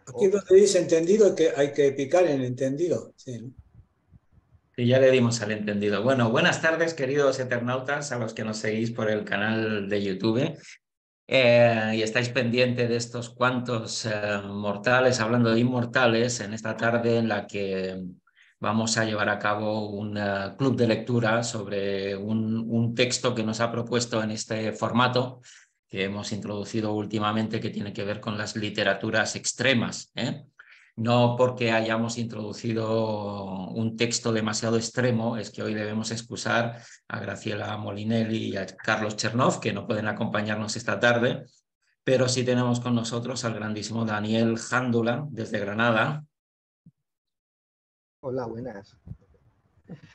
Aquí donde dice entendido, que hay que picar en entendido. Sí, ¿no? Y ya le dimos al entendido. Bueno, buenas tardes, queridos eternautas, a los que nos seguís por el canal de YouTube y estáis pendientes de estos cuantos mortales, hablando de inmortales, en esta tarde en la que vamos a llevar a cabo un club de lectura sobre un texto que nos ha propuesto en este formato que hemos introducido últimamente, que tiene que ver con las literaturas extremas, ¿eh? No porque hayamos introducido un texto demasiado extremo, es que hoy debemos excusar a Graciela Molinelli y a Carlos Chernov, que no pueden acompañarnos esta tarde, pero sí tenemos con nosotros al grandísimo Daniel Jándula desde Granada, Hola, buenas.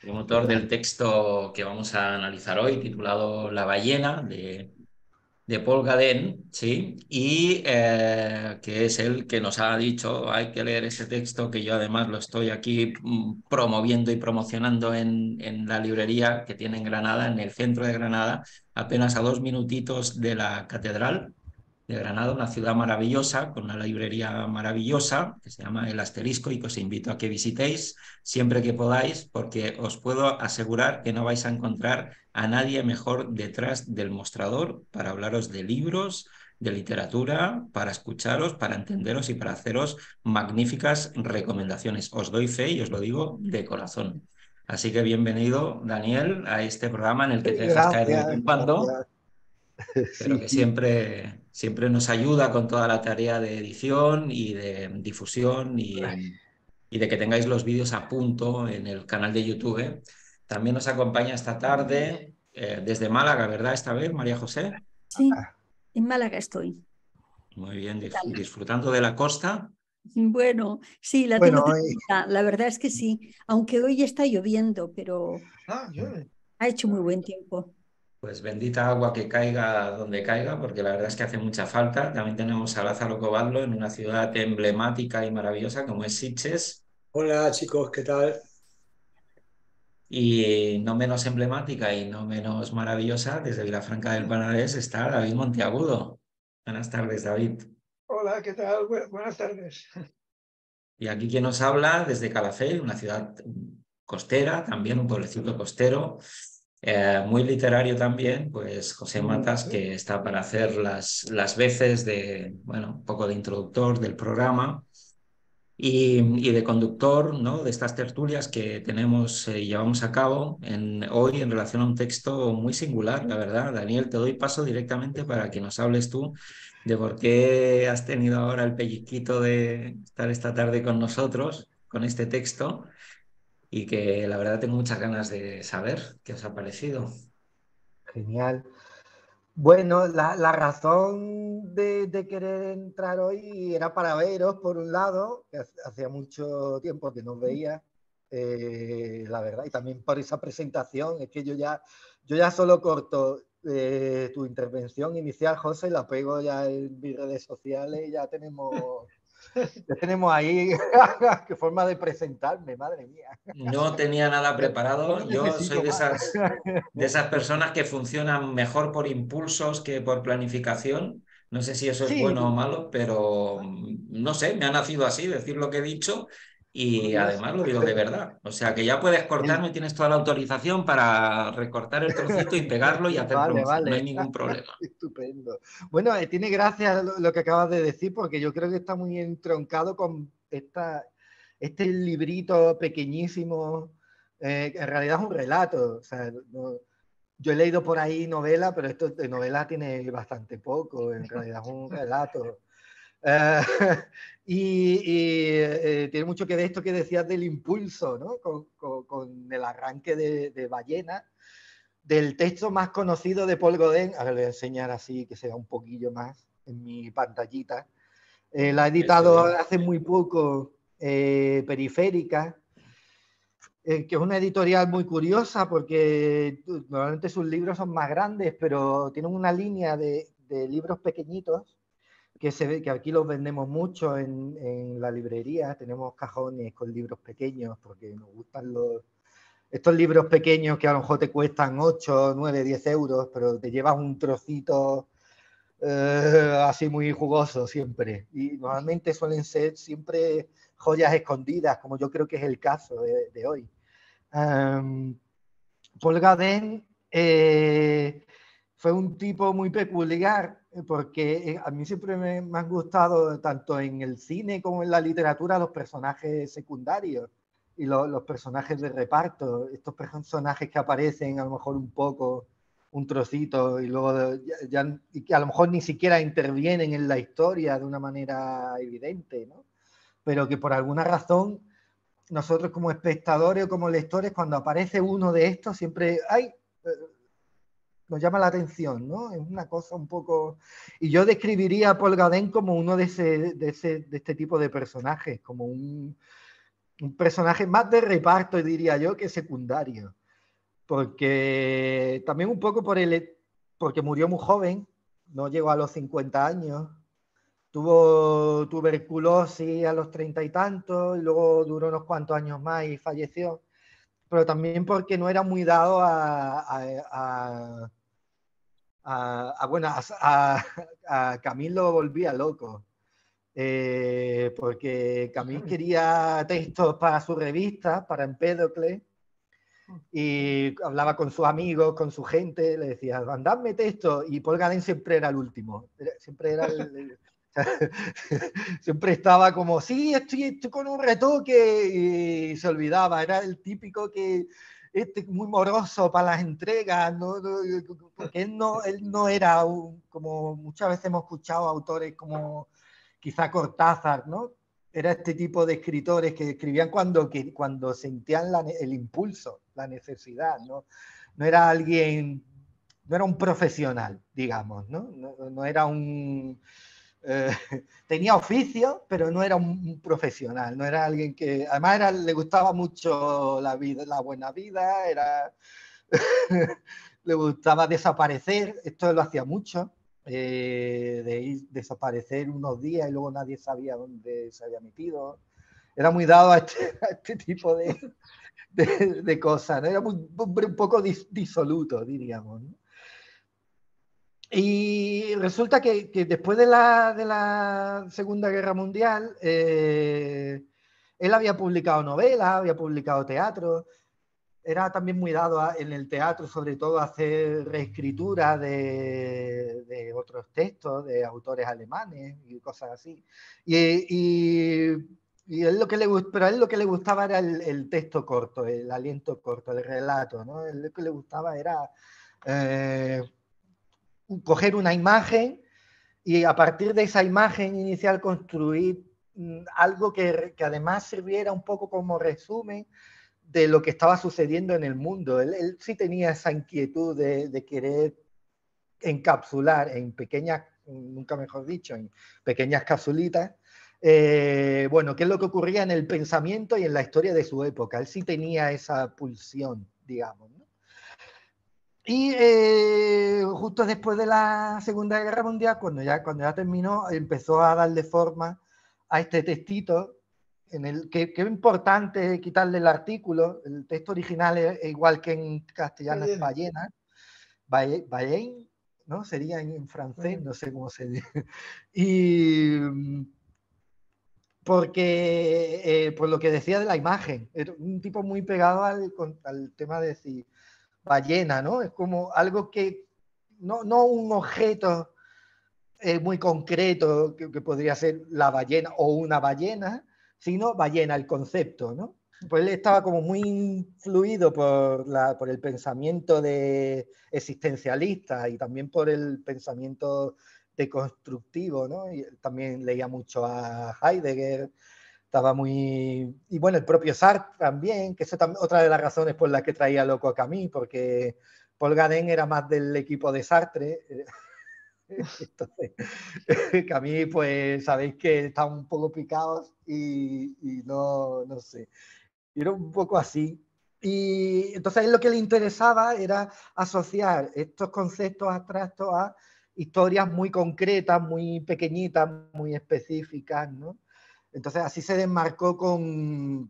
promotor del texto que vamos a analizar hoy, titulado La ballena, de Paul Gauguin, ¿sí? Y que es el que nos ha dicho, hay que leer ese texto, que yo además lo estoy aquí promoviendo y promocionando en la librería que tiene en Granada, en el centro de Granada, apenas a 2 minutitos de la catedral de Granada, una ciudad maravillosa, con una librería maravillosa, que se llama El Asterisco, y que os invito a que visitéis siempre que podáis, porque os puedo asegurar que no vais a encontrar a nadie mejor detrás del mostrador para hablaros de libros, de literatura, para escucharos, para entenderos y para haceros magníficas recomendaciones. Os doy fe y os lo digo de corazón. Así que bienvenido, Daniel, a este programa en el que te dejas caer de vez Gracias, en cuando, gracias. pero que Sí, siempre nos ayuda con toda la tarea de edición y de difusión y de que tengáis los vídeos a punto en el canal de YouTube. También nos acompaña esta tarde desde Málaga, ¿verdad? Esta vez, María José. Sí, en Málaga estoy. Muy bien, ¿Qué tal? disfrutando de la costa. Bueno, sí, la tengo bueno, cerquita, la verdad es que sí, aunque hoy está lloviendo, pero ha hecho muy buen tiempo. Pues bendita agua que caiga donde caiga, porque la verdad es que hace mucha falta. También tenemos a Lázaro Coballo en una ciudad emblemática y maravillosa como es Sitges. Hola chicos, ¿qué tal? Y no menos emblemática y no menos maravillosa, desde Vilafranca del Penedès está David Monteagudo. Buenas tardes, David. Hola, ¿qué tal? Buenas tardes. Y aquí quien nos habla desde Calafell, una ciudad costera, también un pueblecito costero, muy literario también, pues José Matas, que está para hacer las veces de, bueno, un poco de introductor del programa. Y de conductor, ¿no? De estas tertulias que tenemos y llevamos a cabo hoy en relación a un texto muy singular, la verdad. Daniel, te doy paso directamente para que nos hables tú de por qué has tenido ahora el pellizquito de estar esta tarde con nosotros, con este texto, y que la verdad tengo muchas ganas de saber qué os ha parecido. genial. Bueno, la razón de querer entrar hoy era para veros, por un lado, que hacía mucho tiempo que no os veía, la verdad, y también por esa presentación. Es que yo ya solo corto tu intervención inicial, José, la pego ya en mis redes sociales y ya tenemos ahí qué forma de presentarme, madre mía. No tenía nada No preparado. lo Yo soy necesito más. de esas personas que funcionan mejor por impulsos que por planificación. No sé si eso es bueno o Sí, malo, pero no sé, me ha nacido así, decir lo que he dicho y curioso. además lo digo de verdad. O sea que ya puedes El, cortarme, tienes toda la autorización para recortar el trocito y pegarlo y hacer vale, promoción. No hay vale. ningún problema. Estupendo. Bueno, tiene gracia lo que acabas de decir, porque yo creo que está muy entroncado con este librito pequeñísimo, que en realidad es un relato. O sea, yo he leído por ahí novela, pero esto de novela tiene bastante poco. En realidad es un relato. Eh, tiene mucho que ver esto que decías del impulso, ¿no? Con el arranque de Ballena, del texto más conocido de Paul Gauguin. Ahora le voy a enseñar así que sea un poquillo más en mi pantallita. La ha Eso editado es. hace muy poco Periférica, que es una editorial muy curiosa porque normalmente sus libros son más grandes, pero tienen una línea de libros pequeñitos que se ve que aquí los vendemos mucho en la librería. Tenemos cajones con libros pequeños porque nos gustan estos libros pequeños que a lo mejor te cuestan 8, 9, 10 euros, pero te llevas un trocito así muy jugosos siempre. Y normalmente suelen ser siempre joyas escondidas, como yo creo que es el caso de hoy. Paul Gauguin fue un tipo muy peculiar porque a mí siempre me han gustado tanto en el cine como en la literatura los personajes secundarios y los personajes de reparto, estos personajes que aparecen a lo mejor un poco, un trocito y luego y que a lo mejor ni siquiera intervienen en la historia de una manera evidente, ¿no? Pero que por alguna razón nosotros como espectadores o como lectores, cuando aparece uno de estos, siempre nos llama la atención, ¿no? Es una cosa un poco... Y yo describiría a Paul Gauguin como uno de este tipo de personajes, como un personaje más de reparto, diría yo, que secundario. Porque también un poco porque murió muy joven, no llegó a los 50 años, tuvo tuberculosis a los 30 y tantos, y luego duró unos cuantos años más y falleció. Pero también porque no era muy dado a Camille lo volvía loco. Porque Camille quería textos para su revista, para Empédocle, y hablaba con sus amigos, con su gente, le decía, mandadme textos, y Paul Gauguin siempre era el último, siempre era siempre estaba como, sí, estoy con un retoque, y se olvidaba, era el típico que muy moroso para las entregas, porque él no era como muchas veces hemos escuchado autores como quizá Cortázar, ¿no? Era este tipo de escritores que escribían cuando sentían el impulso, la necesidad, ¿no? No era alguien, no era un profesional, digamos, ¿no? No era un... tenía oficio, pero no era un profesional, no era alguien que... Además le gustaba mucho la vida, la buena vida, le gustaba desaparecer, esto lo hacía mucho. De desaparecer unos días y luego nadie sabía dónde se había metido. Era muy dado a este tipo de cosas, ¿no? Era un poco disoluto, diríamos, ¿no? Y resulta que después de la Segunda Guerra Mundial, él había publicado novelas, había publicado teatro, era también muy dado en el teatro, sobre todo, a hacer reescritura de otros textos, de autores alemanes y cosas así. Y él pero a él lo que le gustaba era el texto corto, el aliento corto, el relato, ¿no? Él lo que le gustaba era coger una imagen y a partir de esa imagen inicial construir algo que además sirviera un poco como resumen de lo que estaba sucediendo en el mundo. Él sí tenía esa inquietud de querer encapsular en pequeñas, nunca mejor dicho, en pequeñas capsulitas, bueno, qué es lo que ocurría en el pensamiento y en la historia de su época. Él sí tenía esa pulsión, digamos, ¿no? Y justo después de la Segunda Guerra Mundial, cuando ya terminó, empezó a darle forma a este textito, en el que es importante quitarle el artículo. El texto original es igual que en castellano, es ballena, ballena, ¿no? Sería en francés, no sé cómo se dice. Y porque, por lo que decía de la imagen, era un tipo muy pegado al tema de decir ballena, ¿no? Es como algo que, no un objeto muy concreto que podría ser la ballena o una ballena, sino ballena, el concepto, ¿no? Pues él estaba como muy influido por el pensamiento existencialista y también por el pensamiento deconstructivo, ¿no? Y también leía mucho a Heidegger, estaba muy... Y bueno, el propio Sartre también, que eso también otra de las razones por las que traía loco a Camus, porque Paul Gauguin era más del equipo de Sartre. Entonces, Camus, pues sabéis que están un poco picados y no sé. Era un poco así. Y entonces a él lo que le interesaba era asociar estos conceptos abstractos a historias muy concretas, muy pequeñitas, muy específicas, ¿no? Entonces así se desmarcó muy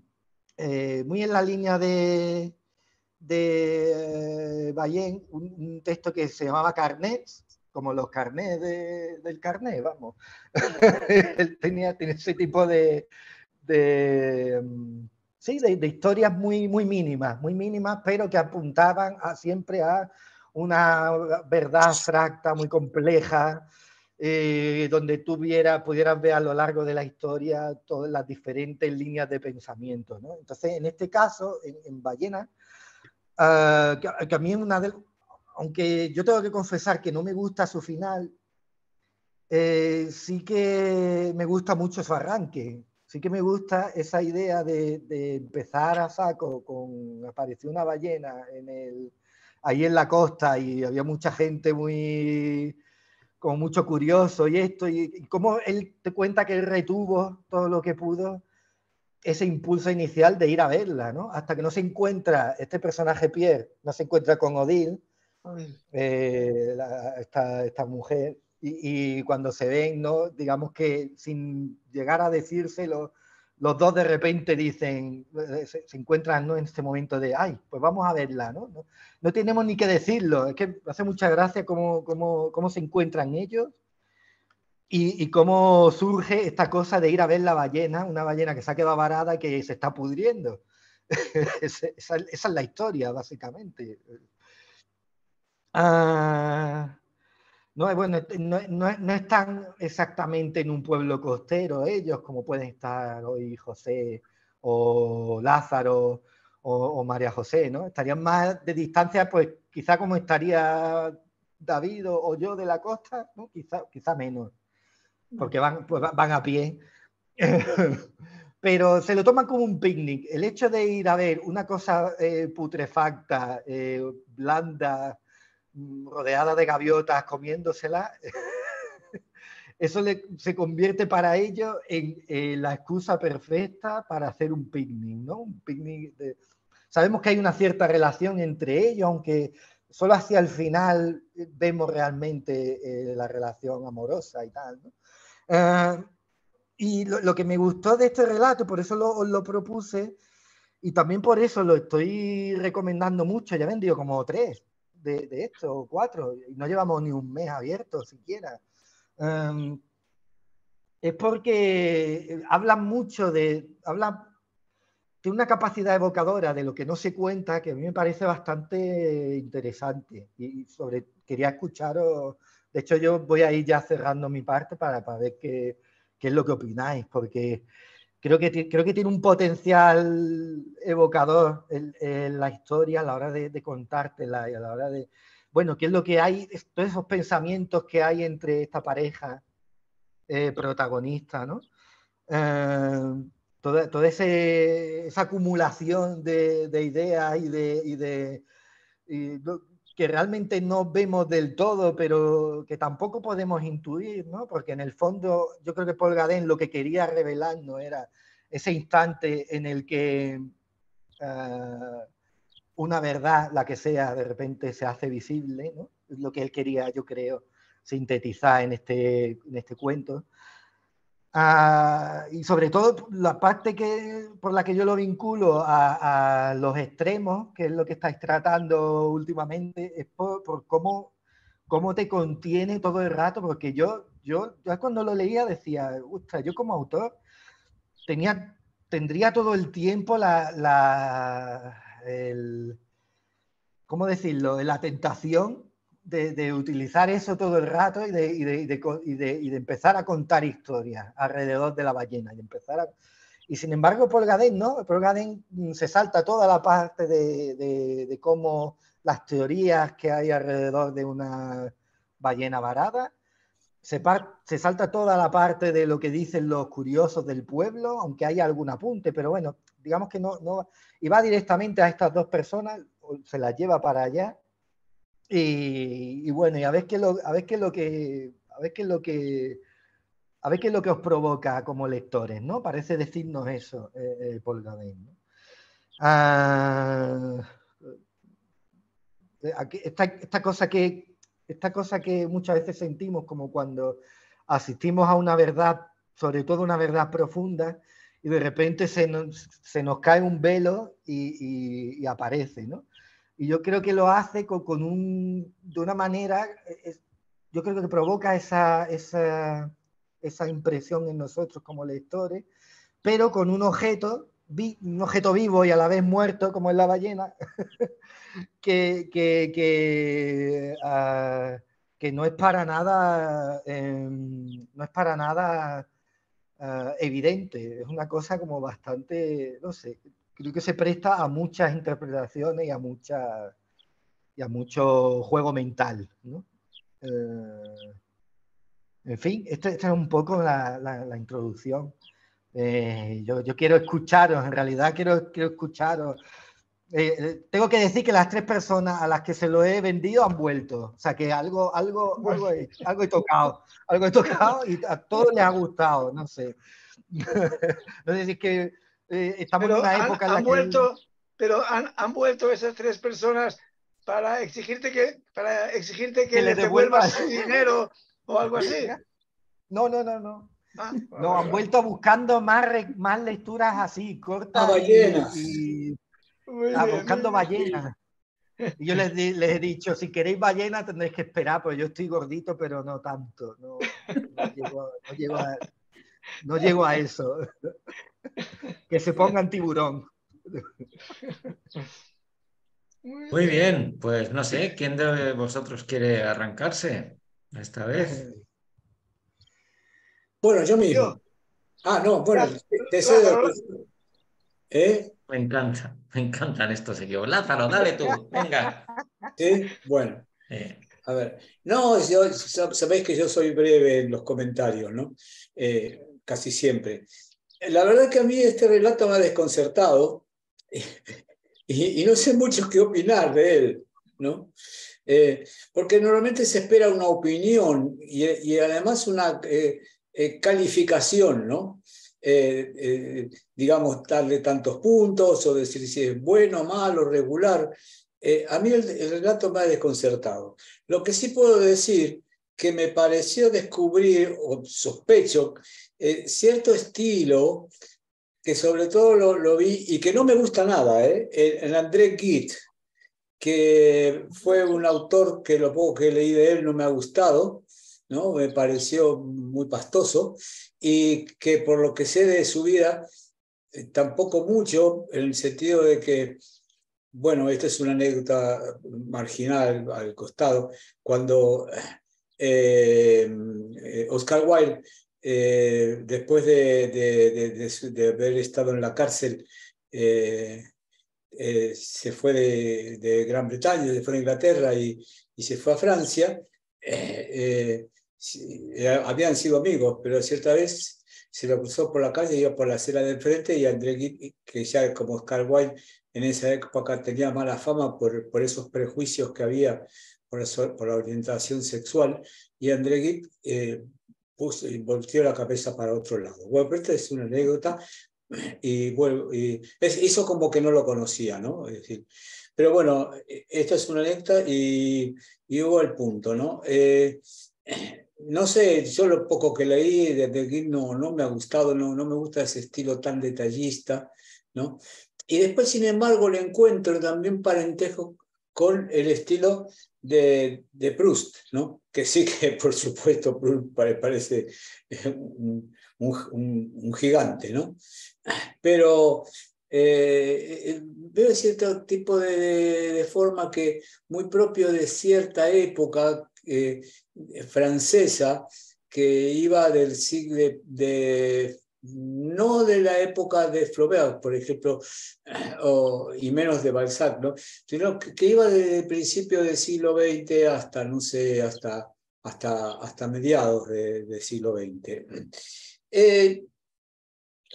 en la línea de Bayen, un texto que se llamaba Carnets, como los carnés del carné, vamos. Él tenía ese tipo de historias muy mínimas, pero que apuntaban siempre a una verdad abstracta, muy compleja, donde tú pudieras ver a lo largo de la historia todas las diferentes líneas de pensamiento, ¿no? Entonces, en este caso, en Ballena, que a mí aunque yo tengo que confesar que no me gusta su final, sí que me gusta mucho su arranque. Sí que me gusta esa idea de empezar a saco apareció una ballena ahí en la costa y había mucha gente como mucho curioso y cómo él te cuenta que él retuvo todo lo que pudo, ese impulso inicial de ir a verla, ¿no? Hasta que no se encuentra, este personaje Pierre, no se encuentra con Odile, esta mujer, y cuando se ven, ¿no? Digamos que sin llegar a decírselo, los dos de repente dicen, se encuentran, ¿no? En este momento de, ay, pues vamos a verla, ¿no? No tenemos ni que decirlo, es que hace mucha gracia cómo se encuentran ellos y cómo surge esta cosa de ir a ver la ballena, una ballena que se ha quedado varada y que se está pudriendo. esa es la historia, básicamente. No, bueno, no están exactamente en un pueblo costero ellos, como pueden estar hoy José o Lázaro o María José, ¿no? Estarían más de distancia, pues quizá como estaría David o yo de la costa, ¿no? Quizá menos, porque van a pie. Pero se lo toman como un picnic. El hecho de ir a ver una cosa putrefacta, blanda, rodeada de gaviotas, comiéndosela, eso se convierte para ellos en la excusa perfecta para hacer un picnic, ¿no? Un picnic Sabemos que hay una cierta relación entre ellos, aunque solo hacia el final vemos realmente la relación amorosa y tal, ¿no? Y lo que me gustó de este relato, por eso os lo propuse, y también por eso lo estoy recomendando mucho, ya he vendido como 3 de estos, o 4, y no llevamos ni un mes abierto siquiera. Es porque hablan mucho hablan de una capacidad evocadora de lo que no se cuenta que a mí me parece bastante interesante, y quería escucharos. De hecho, yo voy a ir ya cerrando mi parte para ver qué es lo que opináis, porque creo que tiene un potencial evocador en la historia a la hora de contártela y a la hora de, bueno, qué es lo que hay, todos esos pensamientos que hay entre esta pareja protagonista, ¿no? Toda esa acumulación de ideas que realmente no vemos del todo, pero que tampoco podemos intuir, ¿no? Porque en el fondo yo creo que Paul Gauguin lo que quería revelar no era ese instante en el que una verdad, la que sea, de repente se hace visible, ¿no? Es lo que él quería, yo creo, sintetizar en este cuento. Y sobre todo la parte por la que yo lo vinculo a los extremos, que es lo que estáis tratando últimamente, es por cómo te contiene todo el rato, porque yo cuando lo leía decía, ostras, yo como autor tendría todo el tiempo ¿cómo decirlo? La tentación de utilizar eso todo el rato y de empezar a contar historias alrededor de la ballena. Y sin embargo, Paul Gauguin, ¿no? Paul Gauguin se salta toda la parte de cómo las teorías que hay alrededor de una ballena varada, se salta toda la parte de lo que dicen los curiosos del pueblo, aunque haya algún apunte, pero bueno, digamos que no, y va directamente a estas dos personas, se las lleva para allá, y bueno, y a ver qué es lo que os provoca como lectores, ¿no? Parece decirnos eso, Paul Gauguin, ¿no? Esta cosa que muchas veces sentimos como cuando asistimos a una verdad, sobre todo una verdad profunda, y de repente se nos cae un velo y aparece, ¿no? Y yo creo que lo hace de una manera yo creo que provoca esa impresión en nosotros como lectores, pero con un objeto vivo y a la vez muerto, como es la ballena, que no es para nada, evidente. Es una cosa como bastante, no sé, creo que se presta a muchas interpretaciones y a mucho juego mental, ¿no? En fin, esta es un poco la introducción. Yo quiero escucharos, en realidad quiero escucharos. Tengo que decir que las 3 personas a las que se lo he vendido han vuelto. O sea que algo he tocado y a todos les ha gustado, no sé. No sé si es que estamos Pero en una época en la han vuelto esas 3 personas para exigirte que que le les devuelvas devuelvan. su dinero o algo así. No. Ah, No, han vuelto buscando más lecturas así, cortas ballenas. Muy bien, buscando muy bien. ballenas. Y yo les he dicho, si queréis ballena tendréis que esperar, pues yo estoy gordito, pero no tanto. No llego a eso. Que se pongan tiburón. Muy bien, pues no sé, ¿quién de vosotros quiere arrancarse esta vez? Bueno, yo Yo, mismo. No, bueno, te cedo. Lázaro, ¿Eh? Me encantan estos equipos. Lázaro, dale tú, venga. ¿Sí? Bueno, Eh, a ver. No, sabéis que yo soy breve en los comentarios, ¿no? Casi siempre. La verdad que a mí este relato me ha desconcertado y no sé mucho qué opinar de él, ¿no? Porque normalmente se espera una opinión y además una calificación, ¿no? Digamos, darle tantos puntos o decir si es bueno, malo, regular. A mí el relato me ha desconcertado. Lo que sí puedo decir que me pareció descubrir, o sospecho, cierto estilo que sobre todo lo vi y que no me gusta nada, en André Gide, que fue un autor que lo poco que leí de él no me ha gustado, ¿no? Me pareció muy pastoso y que por lo que sé de su vida, tampoco mucho, en el sentido de que, bueno, esta es una anécdota marginal al costado, cuando Oscar Wilde, después de haber estado en la cárcel, se fue de Gran Bretaña, se fue a Inglaterra y se fue a Francia. Habían sido amigos, pero cierta vez se lo cruzó por la calle, iba por la acera del frente y André Gide, que ya como Oscar Wilde en esa época tenía mala fama por esos prejuicios que había por la orientación sexual, y André Gide volteó la cabeza para otro lado. Bueno, pero esta es una anécdota y bueno, hizo como que no lo conocía, ¿no? Es decir, pero bueno, esta es una anécdota y hubo el punto, ¿no? No sé, yo lo poco que leí de Gide no me ha gustado, no me gusta ese estilo tan detallista, ¿no? Y después, sin embargo, le encuentro también parentesco con el estilo de Proust, ¿no? Que sí que, por supuesto, Proust parece un gigante, ¿no? Pero veo cierto tipo de forma que muy propio de cierta época francesa que iba del siglo no de la época de Flaubert, por ejemplo, y menos de Balzac, ¿no? Sino que iba desde el principio del siglo XX hasta, no sé, hasta mediados del siglo XX.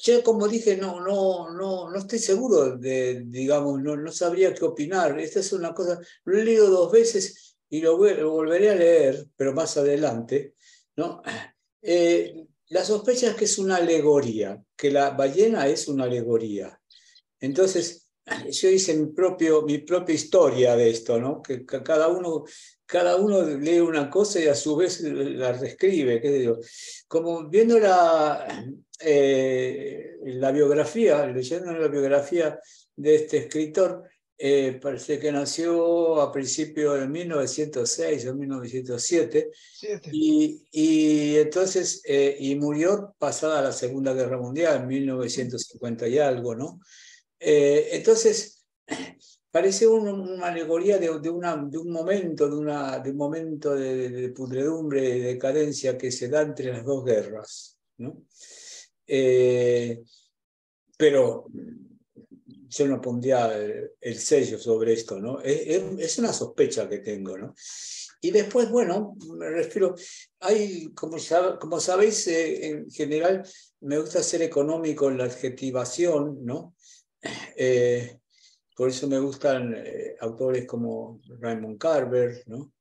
Yo, como dije, no estoy seguro digamos, no sabría qué opinar. Esta es una cosa, lo he leído 2 veces y lo volveré a leer, pero más adelante, ¿no? La sospecha es que es una alegoría, que la ballena es una alegoría. Entonces, yo hice mi propia historia de esto, ¿no? Que cada uno lee una cosa y a su vez la reescribe, qué digo. Como viendo la biografía, leyendo la biografía de este escritor, parece que nació a principios de 1906 o 1907, y entonces y murió pasada la Segunda Guerra Mundial, en 1950 y algo, ¿no? Entonces, parece una alegoría de un momento, de un momento de pudredumbre y decadencia que se da entre las dos guerras, ¿no? Pero yo no pondría el sello sobre esto, ¿no? Es una sospecha que tengo, ¿no? Y después, bueno, me refiero, como sabéis, en general me gusta ser económico en la adjetivación, ¿no? Por eso me gustan autores como Raymond Carver, ¿no?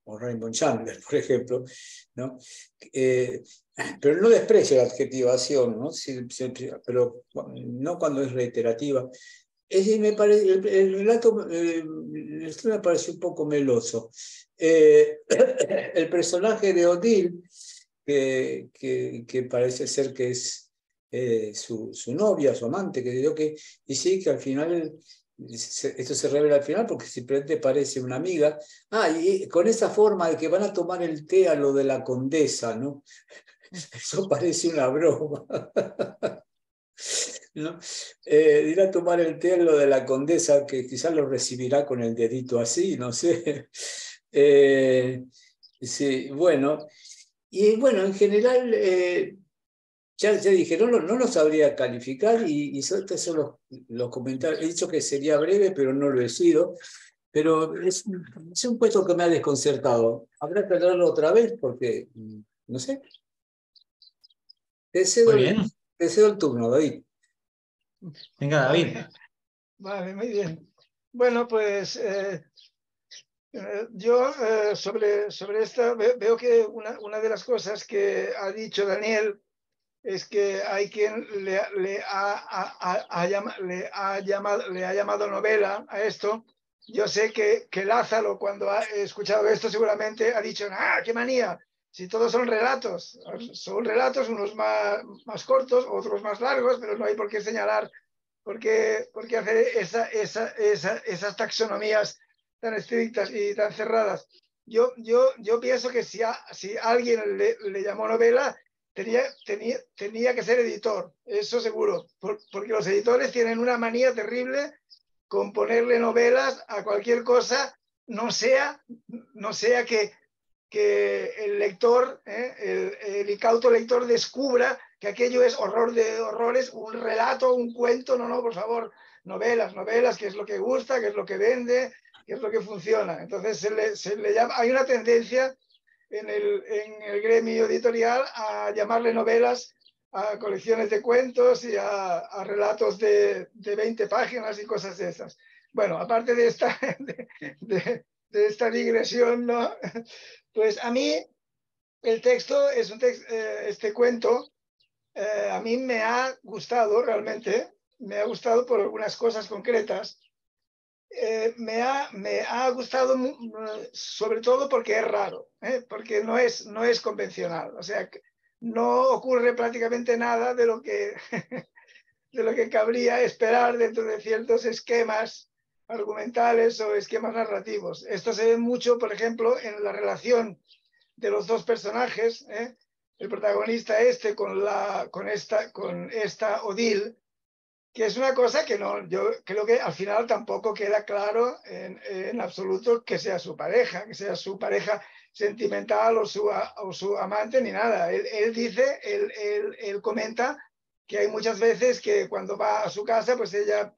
O Raymond Chandler, por ejemplo, ¿no? Pero no desprecio la adjetivación, ¿no? Pero no cuando es reiterativa. El relato me pareció un poco meloso. El personaje de Odile, que parece ser que es su novia, su amante, y sí, que al final, esto se revela al final porque simplemente parece una amiga. Y con esa forma de que van a tomar el té a lo de la condesa, ¿no? Eso parece una broma. ¿No? Ir a tomar el té a lo de la condesa, que quizás lo recibirá con el dedito así, no sé. Sí, bueno. Y bueno, en general, ya dije, no lo sabría calificar y estos son los comentarios. He dicho que sería breve, pero no lo he sido. Pero es un puesto que me ha desconcertado. Habrá que leerlo otra vez porque, no sé. Te cedo el turno, David. Venga, David. Vale, muy bien. Bueno, pues yo sobre esta veo que una de las cosas que ha dicho Daniel es que hay quien le ha llamado novela a esto. Yo sé que Lázaro, cuando ha escuchado esto, seguramente ha dicho, qué manía, si todos son relatos, unos más cortos, otros más largos, pero no hay por qué señalar, por qué hacer esas taxonomías tan estrictas y tan cerradas. Yo pienso que si alguien le llamó novela, tenía que ser editor, eso seguro, porque los editores tienen una manía terrible con ponerle novelas a cualquier cosa, no sea que el lector, el incauto lector, descubra que aquello es horror de horrores, un relato, un cuento. No, por favor, novelas, que es lo que gusta, que es lo que vende, que es lo que funciona. Entonces se le llama, hay una tendencia en el gremio editorial a llamarle novelas a colecciones de cuentos y a relatos de 20 páginas y cosas de esas. Bueno, aparte de esta digresión, ¿no? Pues a mí el texto es este cuento, a mí me ha gustado realmente, me ha gustado por algunas cosas concretas. Me ha gustado sobre todo porque es raro, porque no es convencional, o sea, no ocurre prácticamente nada de lo que cabría esperar dentro de ciertos esquemas argumentales o esquemas narrativos. Esto se ve mucho, por ejemplo, en la relación de los dos personajes, el protagonista con esta Odile, que es una cosa que yo creo que al final tampoco queda claro en absoluto que sea su pareja sentimental o su amante ni nada. Él comenta que hay muchas veces que cuando va a su casa, pues ella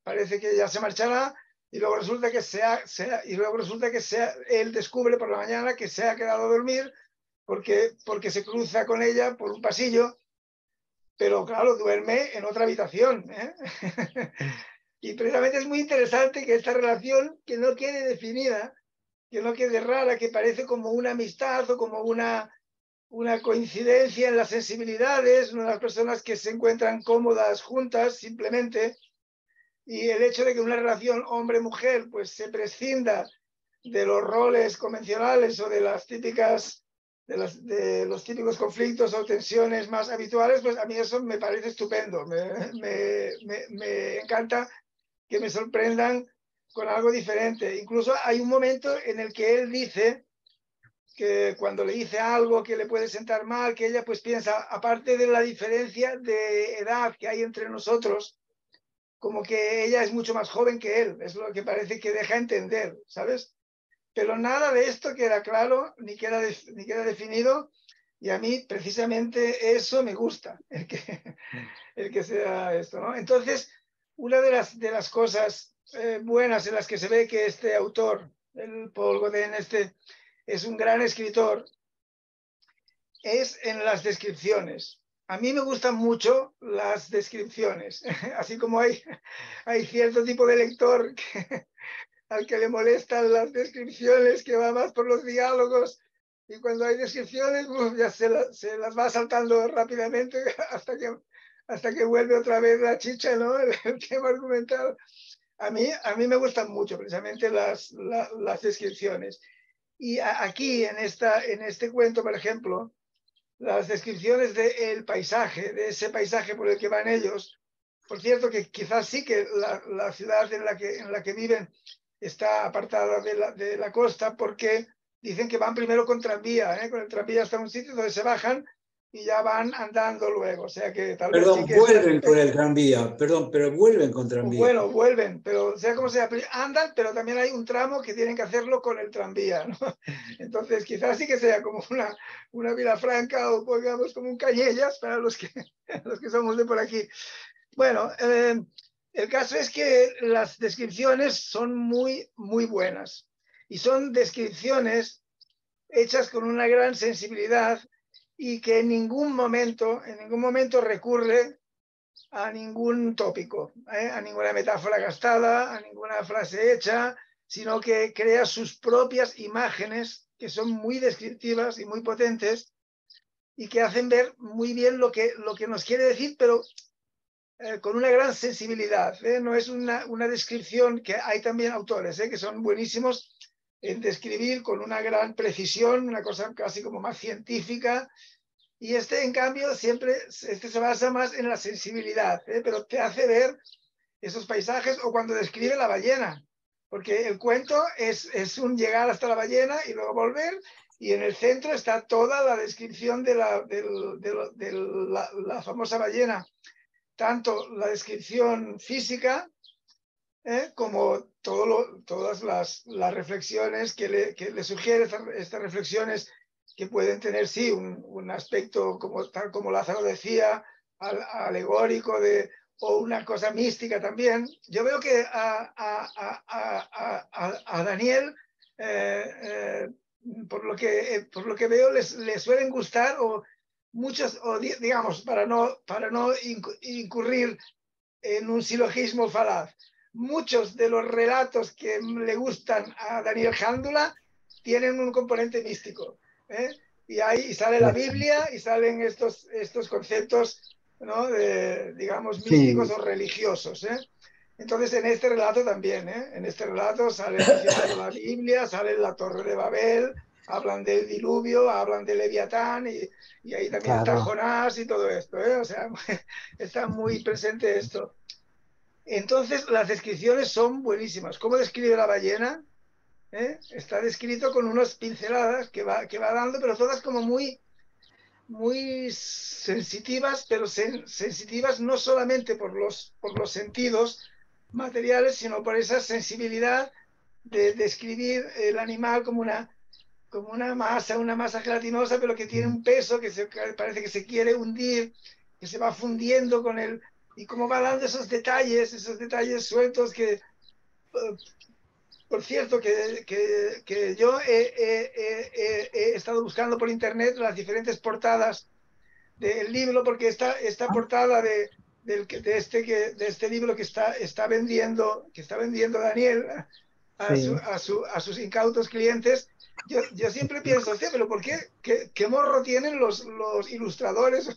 parece que ya se marchará y luego resulta que él descubre por la mañana que se ha quedado a dormir porque se cruza con ella por un pasillo, pero claro, duerme en otra habitación. Y precisamente es muy interesante que esta relación, que no quede definida, que no quede rara, que parece como una amistad o como una coincidencia en las sensibilidades, unas personas que se encuentran cómodas juntas simplemente, y el hecho de que una relación hombre-mujer pues se prescinda de los roles convencionales o de las típicas de los típicos conflictos o tensiones más habituales, pues a mí eso me parece estupendo. Me encanta que me sorprendan con algo diferente. Incluso hay un momento en el que él dice que cuando le dice algo que le puede sentar mal, que ella pues piensa, aparte de la diferencia de edad que hay entre nosotros, como que ella es mucho más joven que él, es lo que parece que deja entender, ¿sabes? Pero nada de esto queda claro, ni queda definido, y a mí precisamente eso me gusta, el que sea esto, ¿no? Entonces, una de las cosas buenas en las que se ve que este autor, el Paul Godin, es un gran escritor, es en las descripciones. A mí me gustan mucho las descripciones, así como hay cierto tipo de lector al que le molestan las descripciones, que va más por los diálogos, y cuando hay descripciones ya se las va saltando rápidamente hasta que vuelve otra vez la chicha, ¿no? El tema argumental. A mí me gustan mucho precisamente las descripciones. Y aquí, en este cuento, por ejemplo, las descripciones del paisaje, de ese paisaje por el que van ellos. Por cierto, que quizás sí que la ciudad en la que viven está apartada de la costa, porque dicen que van primero con tranvía, ¿eh? Con el tranvía hasta un sitio donde se bajan y ya van andando luego. O sea que tal vez sí Perdón, que es una vuelven con especie... el tranvía, perdón, pero vuelven con tranvía. Bueno, vuelven, pero sea como sea, andan, pero también hay un tramo que tienen que hacerlo con el tranvía, ¿no? Entonces, quizás sí que sea como una Vilafranca o, digamos, como un Cañellas para los que somos de por aquí. Bueno, el caso es que las descripciones son muy, muy buenas. Y son descripciones hechas con una gran sensibilidad y que en ningún momento recurre a ningún tópico, a ninguna metáfora gastada, a ninguna frase hecha, sino que crea sus propias imágenes que son muy descriptivas y muy potentes y que hacen ver muy bien lo que nos quiere decir, pero con una gran sensibilidad. No es una descripción, que hay también autores que son buenísimos en describir con una gran precisión, una cosa casi como más científica. Y en cambio, siempre se basa más en la sensibilidad, pero te hace ver esos paisajes, o cuando describe la ballena, porque el cuento es un llegar hasta la ballena y luego volver, y en el centro está toda la descripción de la famosa ballena, tanto la descripción física como todas las reflexiones que le sugiere, estas reflexiones que pueden tener, sí, un aspecto, tal como Lázaro decía, alegórico, o una cosa mística también. Yo veo que a Daniel, por lo que veo, le suelen gustar, o muchos, o digamos, para no incurrir en un silogismo falaz, muchos de los relatos que le gustan a Daniel Jándula tienen un componente místico, y ahí sale la Biblia y salen estos conceptos, ¿no? Digamos, místicos, Sí, o religiosos. Entonces, en este relato también, en este relato sale mencionando la Biblia, sale la Torre de Babel, hablan del diluvio, hablan de Leviatán, y ahí también está claro. Jonás y todo esto. O sea, está muy presente esto. Entonces, las descripciones son buenísimas. ¿Cómo describe la ballena? Está descrito con unas pinceladas que va dando, pero todas como muy, muy sensitivas, pero sensitivas no solamente por los sentidos materiales, sino por esa sensibilidad de describir el animal como una masa gelatinosa, pero que tiene un peso, que parece que se quiere hundir, que se va fundiendo con él, y cómo va dando esos detalles sueltos que, por cierto, que yo he estado buscando por internet las diferentes portadas del libro, porque esta portada de este libro que está vendiendo Daniel Sí. a sus incautos clientes, yo siempre pienso, hostia, pero ¿por qué morro tienen los ilustradores?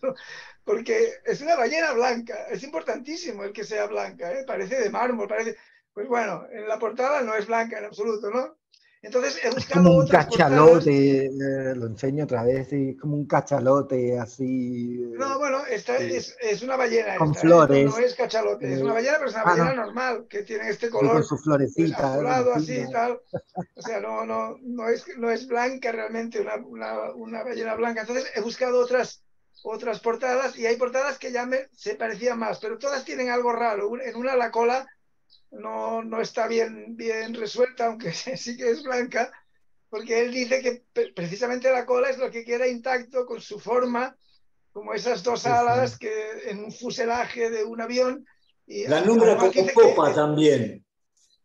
Porque es una ballena blanca, es importantísimo el que sea blanca, parece de mármol, parece... Pues bueno, en la portada no es blanca en absoluto, ¿no? Entonces he Es buscado como un otras portadas. cachalote, lo enseño otra vez, es como un cachalote así. No, bueno, esta Sí. es una ballena Con esta, ¿eh? No, no flores. es cachalote, es una ballena, pero es una ballena No, normal, que tiene este sí, con color sus pues florecitas azulado así encima. y tal. O sea, no es blanca realmente una ballena blanca. Entonces he buscado otras portadas y hay portadas que ya se parecían más, pero todas tienen algo raro. En una la cola no está bien resuelta, aunque sí que es blanca, porque él dice que precisamente la cola es lo que queda intacto con su forma, como esas dos Sí, alas sí. que en un fuselaje de un avión. Y La nombra además como dice popa también.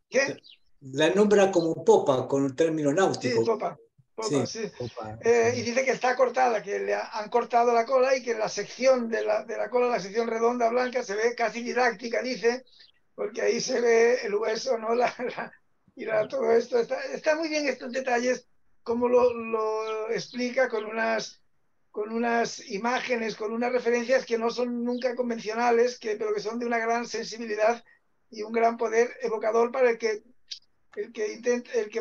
que La nombra como popa, con un término sí, náutico. popa, Sí. sí. Opa, Y sí. dice que está cortada, que han cortado la cola y que en la sección de la cola, la sección redonda blanca, se ve casi didáctica, dice, porque ahí se ve el hueso, ¿no? Todo esto. Está muy bien estos detalles, como lo explica con unas imágenes, con unas referencias que no son nunca convencionales, pero que son de una gran sensibilidad y un gran poder evocador para el que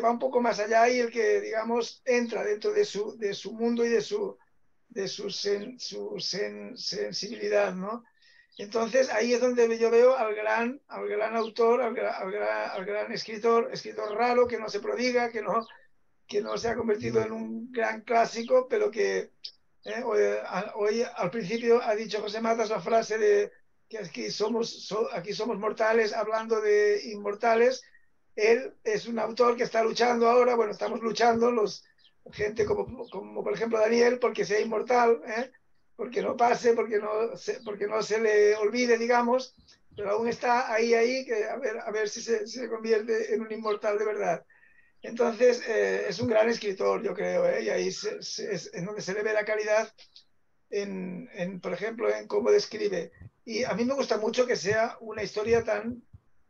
va un poco más allá y el que, digamos, entra dentro de su mundo y de su sensibilidad, ¿no? Entonces ahí es donde yo veo al gran autor, al gran escritor raro, que no se prodiga, que no se ha convertido en un gran clásico, pero que hoy al principio ha dicho José Matas la frase de que aquí somos mortales hablando de inmortales. Él es un autor que está luchando ahora, bueno, estamos luchando gente como por ejemplo Daniel, porque sea inmortal, porque no pase, porque no se le olvide, digamos, pero aún está ahí, que a ver si se convierte en un inmortal de verdad. Entonces, es un gran escritor, yo creo, y ahí es donde se le ve la calidad, por ejemplo, en cómo describe. Y a mí me gusta mucho que sea una historia tan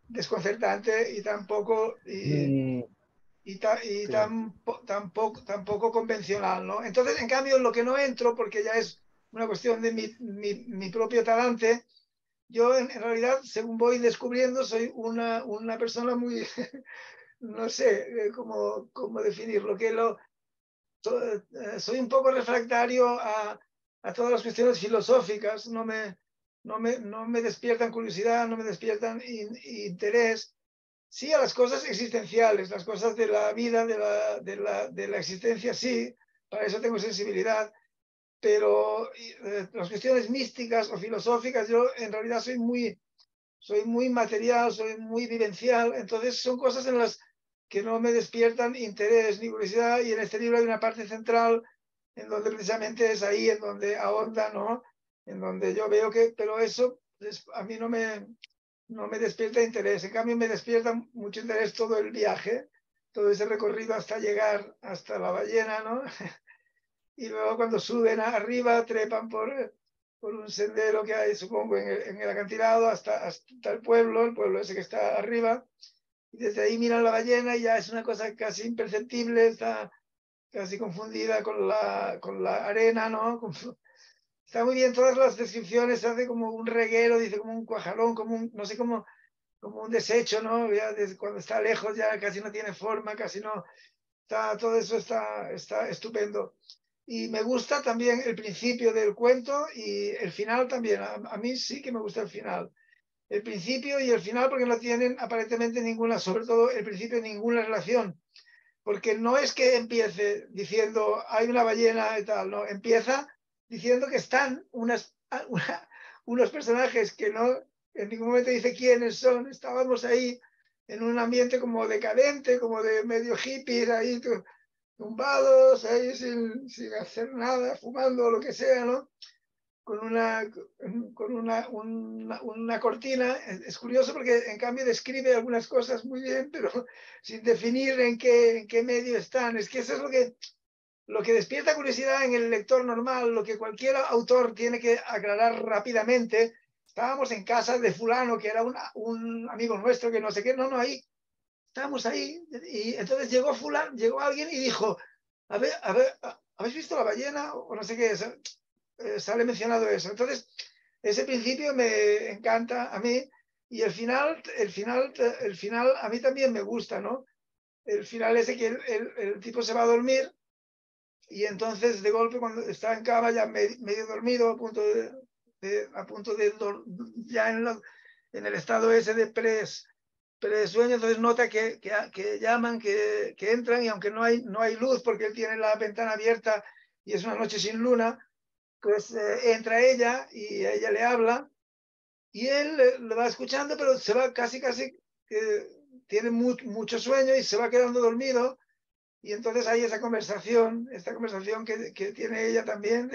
desconcertante y tan poco, Mm, y sí. tan poco convencional, ¿no? Entonces, en cambio, en lo que no entro, porque ya es una cuestión de mi propio talante, yo en realidad, según voy descubriendo, soy una persona muy, no sé cómo definirlo, soy un poco refractario a todas las cuestiones filosóficas, no me despiertan curiosidad, no me despiertan interés, sí a las cosas existenciales, las cosas de la vida, de la existencia, sí, para eso tengo sensibilidad, pero las cuestiones místicas o filosóficas, yo en realidad soy muy material, soy muy vivencial, entonces son cosas en las que no me despiertan interés ni curiosidad, y en este libro hay una parte central en donde precisamente es ahí en donde ahonda, ¿no? En donde yo veo pero eso a mí no me despierta interés, en cambio me despierta mucho interés todo el viaje, todo ese recorrido hasta llegar hasta la ballena, ¿no? Y luego cuando suben arriba, trepan por un sendero que hay, supongo, en el acantilado hasta el pueblo ese que está arriba, y desde ahí miran la ballena y ya es una cosa casi imperceptible, está casi confundida con la arena, ¿no? Está muy bien todas las descripciones, se hace como un reguero, dice como un cuajarón, no sé, como un desecho, ¿no? Ya desde cuando está lejos ya casi no tiene forma, casi no, todo eso está estupendo. Y me gusta también el principio del cuento y el final también. A mí sí que me gusta el final. El principio y el final porque no tienen aparentemente ninguna, sobre todo el principio, ninguna relación. Porque no es que empiece diciendo hay una ballena y tal, no. Empieza diciendo que están unos personajes que no en ningún momento dice quiénes son. Estábamos ahí en un ambiente como decadente, como de medio hippies, ahí tumbados, ahí sin hacer nada, fumando o lo que sea, ¿no? Con una cortina. Es curioso porque en cambio describe algunas cosas muy bien, pero sin definir en qué medio están. Es que eso es lo que despierta curiosidad en el lector normal, lo que cualquier autor tiene que aclarar rápidamente. Estábamos en casa de fulano, que era un amigo nuestro, que no sé qué, no, ahí. Estábamos ahí, y entonces llegó alguien y dijo, a ver, ¿habéis visto la ballena? O no sé qué, sale mencionado eso. Entonces, ese principio me encanta a mí, y el final a mí también me gusta, ¿no? el final ese que el tipo se va a dormir y entonces de golpe cuando está en cama ya medio dormido, a punto de ya en el estado ese de presueño, entonces nota que llaman, que entran, y aunque no hay luz porque él tiene la ventana abierta y es una noche sin luna, pues entra ella y a ella le habla y él lo va escuchando, pero se va casi, tiene mucho sueño y se va quedando dormido. Y entonces hay esta conversación que tiene ella también,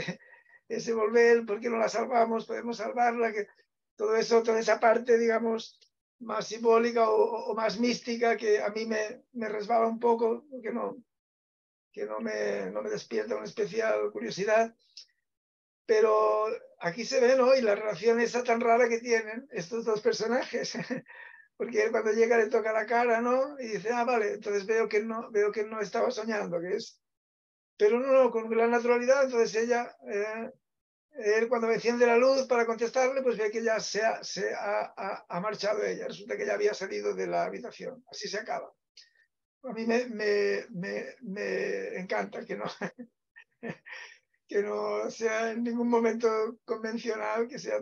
ese volver, ¿por qué no la salvamos? ¿Podemos salvarla? Que todo eso, toda esa parte, digamos, más simbólica o más mística que a mí me resbala un poco, que no me despierta una especial curiosidad. Pero aquí se ve, ¿no? Y la relación esa tan rara que tienen estos dos personajes. Porque él cuando llega le toca la cara, ¿no? Y dice, ah, vale, entonces veo que no estaba soñando, que es... Pero no, con gran naturalidad, entonces él cuando enciende la luz para contestarle, pues ve que ya se ha marchado ella. Resulta que ya había salido de la habitación. Así se acaba. A mí me encanta que no, que no sea en ningún momento convencional, que sea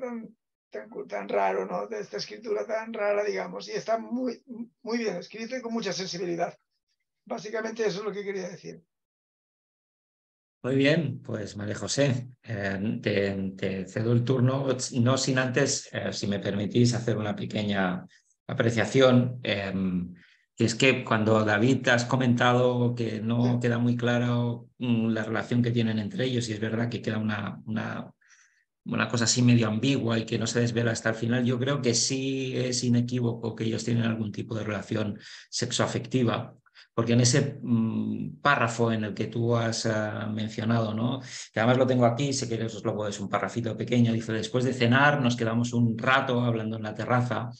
tan raro, ¿no? De esta escritura tan rara, digamos, y está muy bien escrito y con mucha sensibilidad. Básicamente eso es lo que quería decir. Muy bien, pues María José, te cedo el turno, no sin antes, si me permitís, hacer una pequeña apreciación. Que es que cuando David has comentado que no queda muy claro la relación que tienen entre ellos, y es verdad que queda una cosa así medio ambigua y que no se desvela hasta el final, yo creo que sí es inequívoco que ellos tienen algún tipo de relación sexoafectiva, porque en ese párrafo en el que tú has mencionado, ¿no? Que además lo tengo aquí, sé que os lo es un parrafito pequeño, dice, después de cenar nos quedamos un rato hablando en la terraza,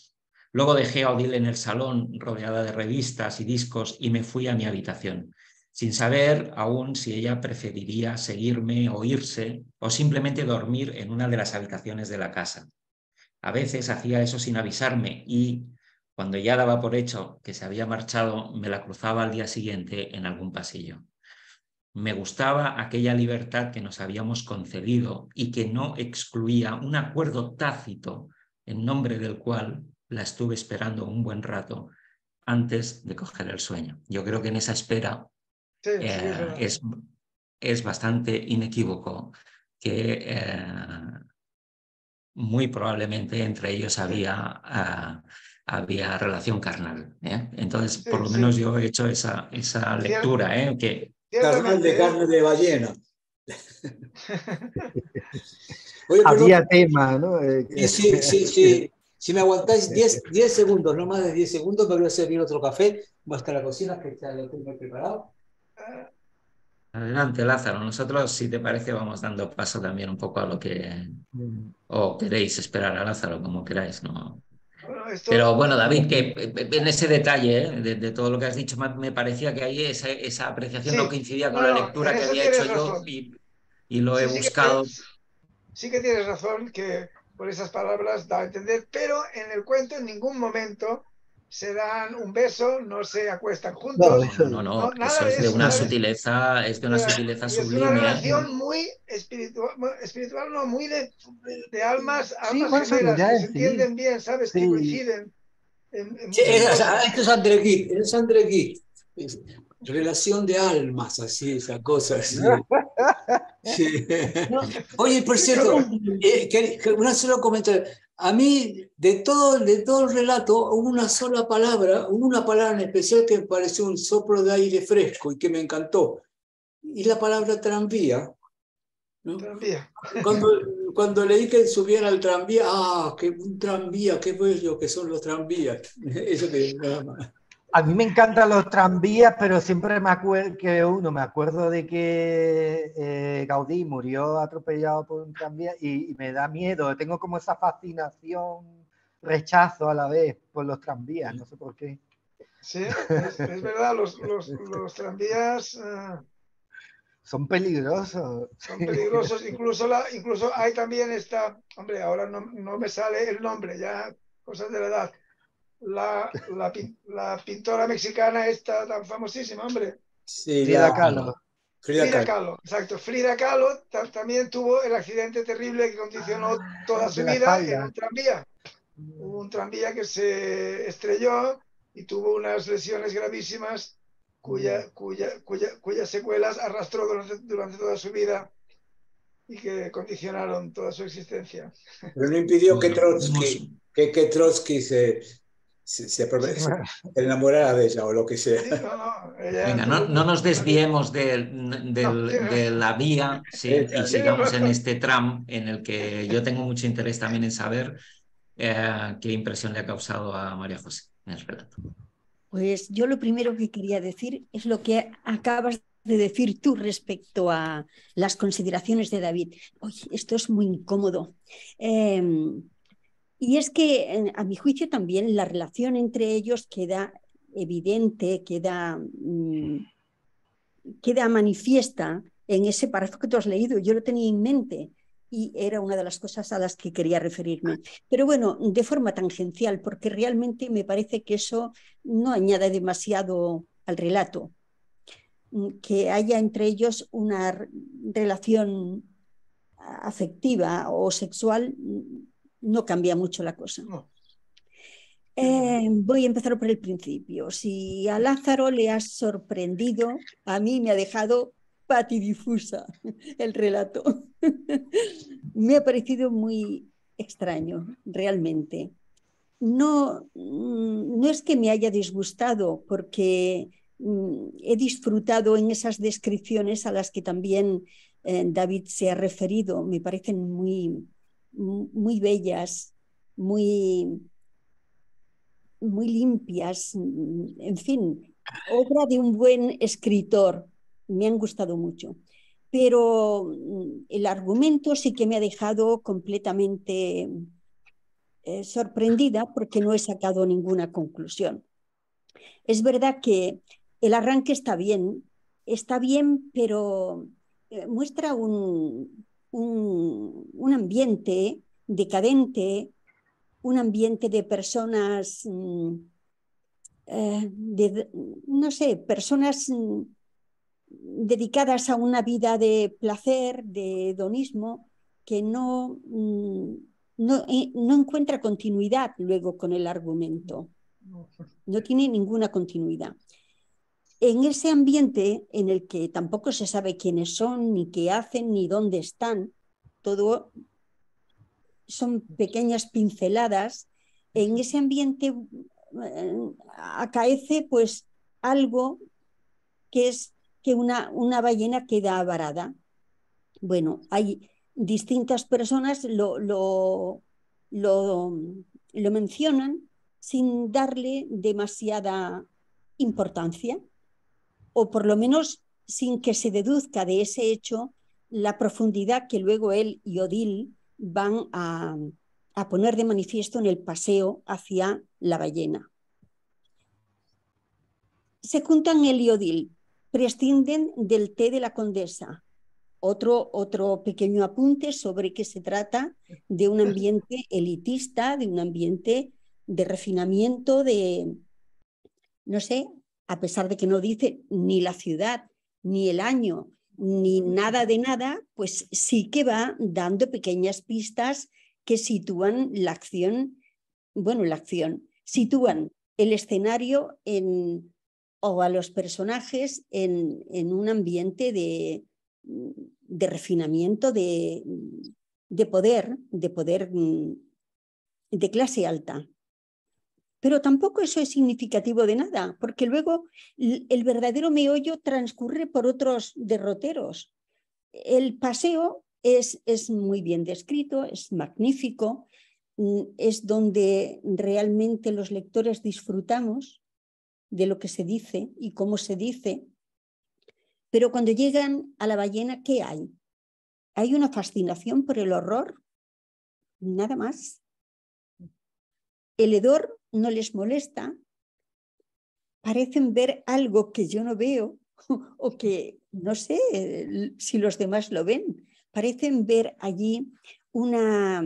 luego dejé a Odile en el salón rodeada de revistas y discos y me fui a mi habitación, sin saber aún si ella preferiría seguirme o irse o simplemente dormir en una de las habitaciones de la casa. A veces hacía eso sin avisarme y, cuando ya daba por hecho que se había marchado, me la cruzaba al día siguiente en algún pasillo. Me gustaba aquella libertad que nos habíamos concedido y que no excluía un acuerdo tácito en nombre del cual la estuve esperando un buen rato antes de coger el sueño. Yo creo que en esa espera Sí, es bastante inequívoco que muy probablemente entre ellos había relación carnal. Entonces, por lo menos yo he hecho esa lectura. Que... Carnal de carne de ballena. Oye, había tema, ¿no? Sí. Si me aguantáis 10 segundos, no más de 10 segundos, me voy a servir otro café. Voy hasta la cocina, que ya lo tengo preparado. Adelante, Lázaro. Nosotros, si te parece, vamos dando paso también un poco a lo que... O queréis esperar a Lázaro, como queráis, ¿no? Bueno, Pero bueno, David, que en ese detalle de todo lo que has dicho, me parecía que ahí esa apreciación no coincidía con la lectura que había hecho yo y lo he buscado. Sí que tienes razón, que por esas palabras da a entender, pero en el cuento en ningún momento se dan un beso, no se acuestan juntos. No, nada eso de es de eso, una ¿sabes? sutileza, Y es una relación muy espiritual, no, muy de almas gemelas, que se entienden bien, ¿sabes? Que coinciden en muchas cosas. Esto es André Gide. Relación de almas, así, esa cosa. Así. Sí. Oye, por cierto, una sola comentario. A mí, de todo el relato, hubo una palabra en especial que me pareció un soplo de aire fresco y que me encantó. Y la palabra tranvía. ¿No? Tranvía. Cuando leí que subían al tranvía, que un tranvía, qué bello que son los tranvías. Eso que nada más. A mí me encantan los tranvías, pero siempre me acuerdo de que Gaudí murió atropellado por un tranvía y me da miedo. Tengo como esa fascinación, rechazo a la vez por los tranvías, no sé por qué. Sí, es verdad, los tranvías son peligrosos. Son peligrosos, incluso hay también esta, hombre, ahora no me sale el nombre, ya cosas de la edad, la pintora mexicana esta tan famosísima, hombre. Sí, Frida Kahlo. Frida Kahlo, exacto. Frida Kahlo también tuvo el accidente terrible que condicionó toda su De la vida en espalda. un tranvía. Hubo un tranvía que se estrelló y tuvo unas lesiones gravísimas cuyas secuelas arrastró durante toda su vida y que condicionaron toda su existencia. Pero no impidió que Bueno, Trotsky se enamorara de ella o lo que sea. Sí, no, venga, no nos desviemos de la vía, ¿sí? Y sigamos en este tram en el que yo tengo mucho interés también en saber qué impresión le ha causado a María José en el relato. Pues yo lo primero que quería decir es lo que acabas de decir tú respecto a las consideraciones de David. Oye, esto es muy incómodo. Y es que, a mi juicio, también la relación entre ellos queda evidente, queda manifiesta en ese párrafo que tú has leído. Yo lo tenía en mente y era una de las cosas a las que quería referirme. Pero bueno, de forma tangencial, porque realmente me parece que eso no añade demasiado al relato. Que haya entre ellos una relación afectiva o sexual no cambia mucho la cosa. No. Voy a empezar por el principio. Si a Lázaro le ha sorprendido, a mí me ha dejado patidifusa el relato. Me ha parecido muy extraño, realmente. No es que me haya disgustado, porque he disfrutado en esas descripciones a las que también David se ha referido. Me parecen muy, muy bellas, muy limpias, en fin, obra de un buen escritor. Me han gustado mucho. Pero el argumento sí que me ha dejado completamente sorprendida, porque no he sacado ninguna conclusión. Es verdad que el arranque está bien, pero muestra un ambiente decadente, un ambiente de personas, no sé, personas dedicadas a una vida de placer, de hedonismo, que no encuentra continuidad luego con el argumento. No tiene ninguna continuidad. En ese ambiente en el que tampoco se sabe quiénes son, ni qué hacen, ni dónde están, todo son pequeñas pinceladas. En ese ambiente acaece pues algo que es que una ballena queda varada. Bueno, hay distintas personas lo mencionan sin darle demasiada importancia, o por lo menos sin que se deduzca de ese hecho la profundidad que luego él y Odile van a poner de manifiesto en el paseo hacia la ballena. Se juntan él y Odile, prescinden del té de la condesa. Otro pequeño apunte sobre que se trata de un ambiente elitista, de un ambiente de refinamiento, de, no sé, a pesar de que no dice ni la ciudad, ni el año, ni nada de nada, pues sí que va dando pequeñas pistas que sitúan la acción, sitúan el escenario o a los personajes en un ambiente de refinamiento, de poder, de clase alta. Pero tampoco eso es significativo de nada, porque luego el verdadero meollo transcurre por otros derroteros. El paseo es muy bien descrito, es magnífico, es donde realmente los lectores disfrutamos de lo que se dice y cómo se dice. Pero cuando llegan a la ballena, ¿qué hay? ¿Hay una fascinación por el horror? Nada más. El hedor no les molesta. Parecen ver algo que yo no veo o que no sé si los demás lo ven. Parecen ver allí una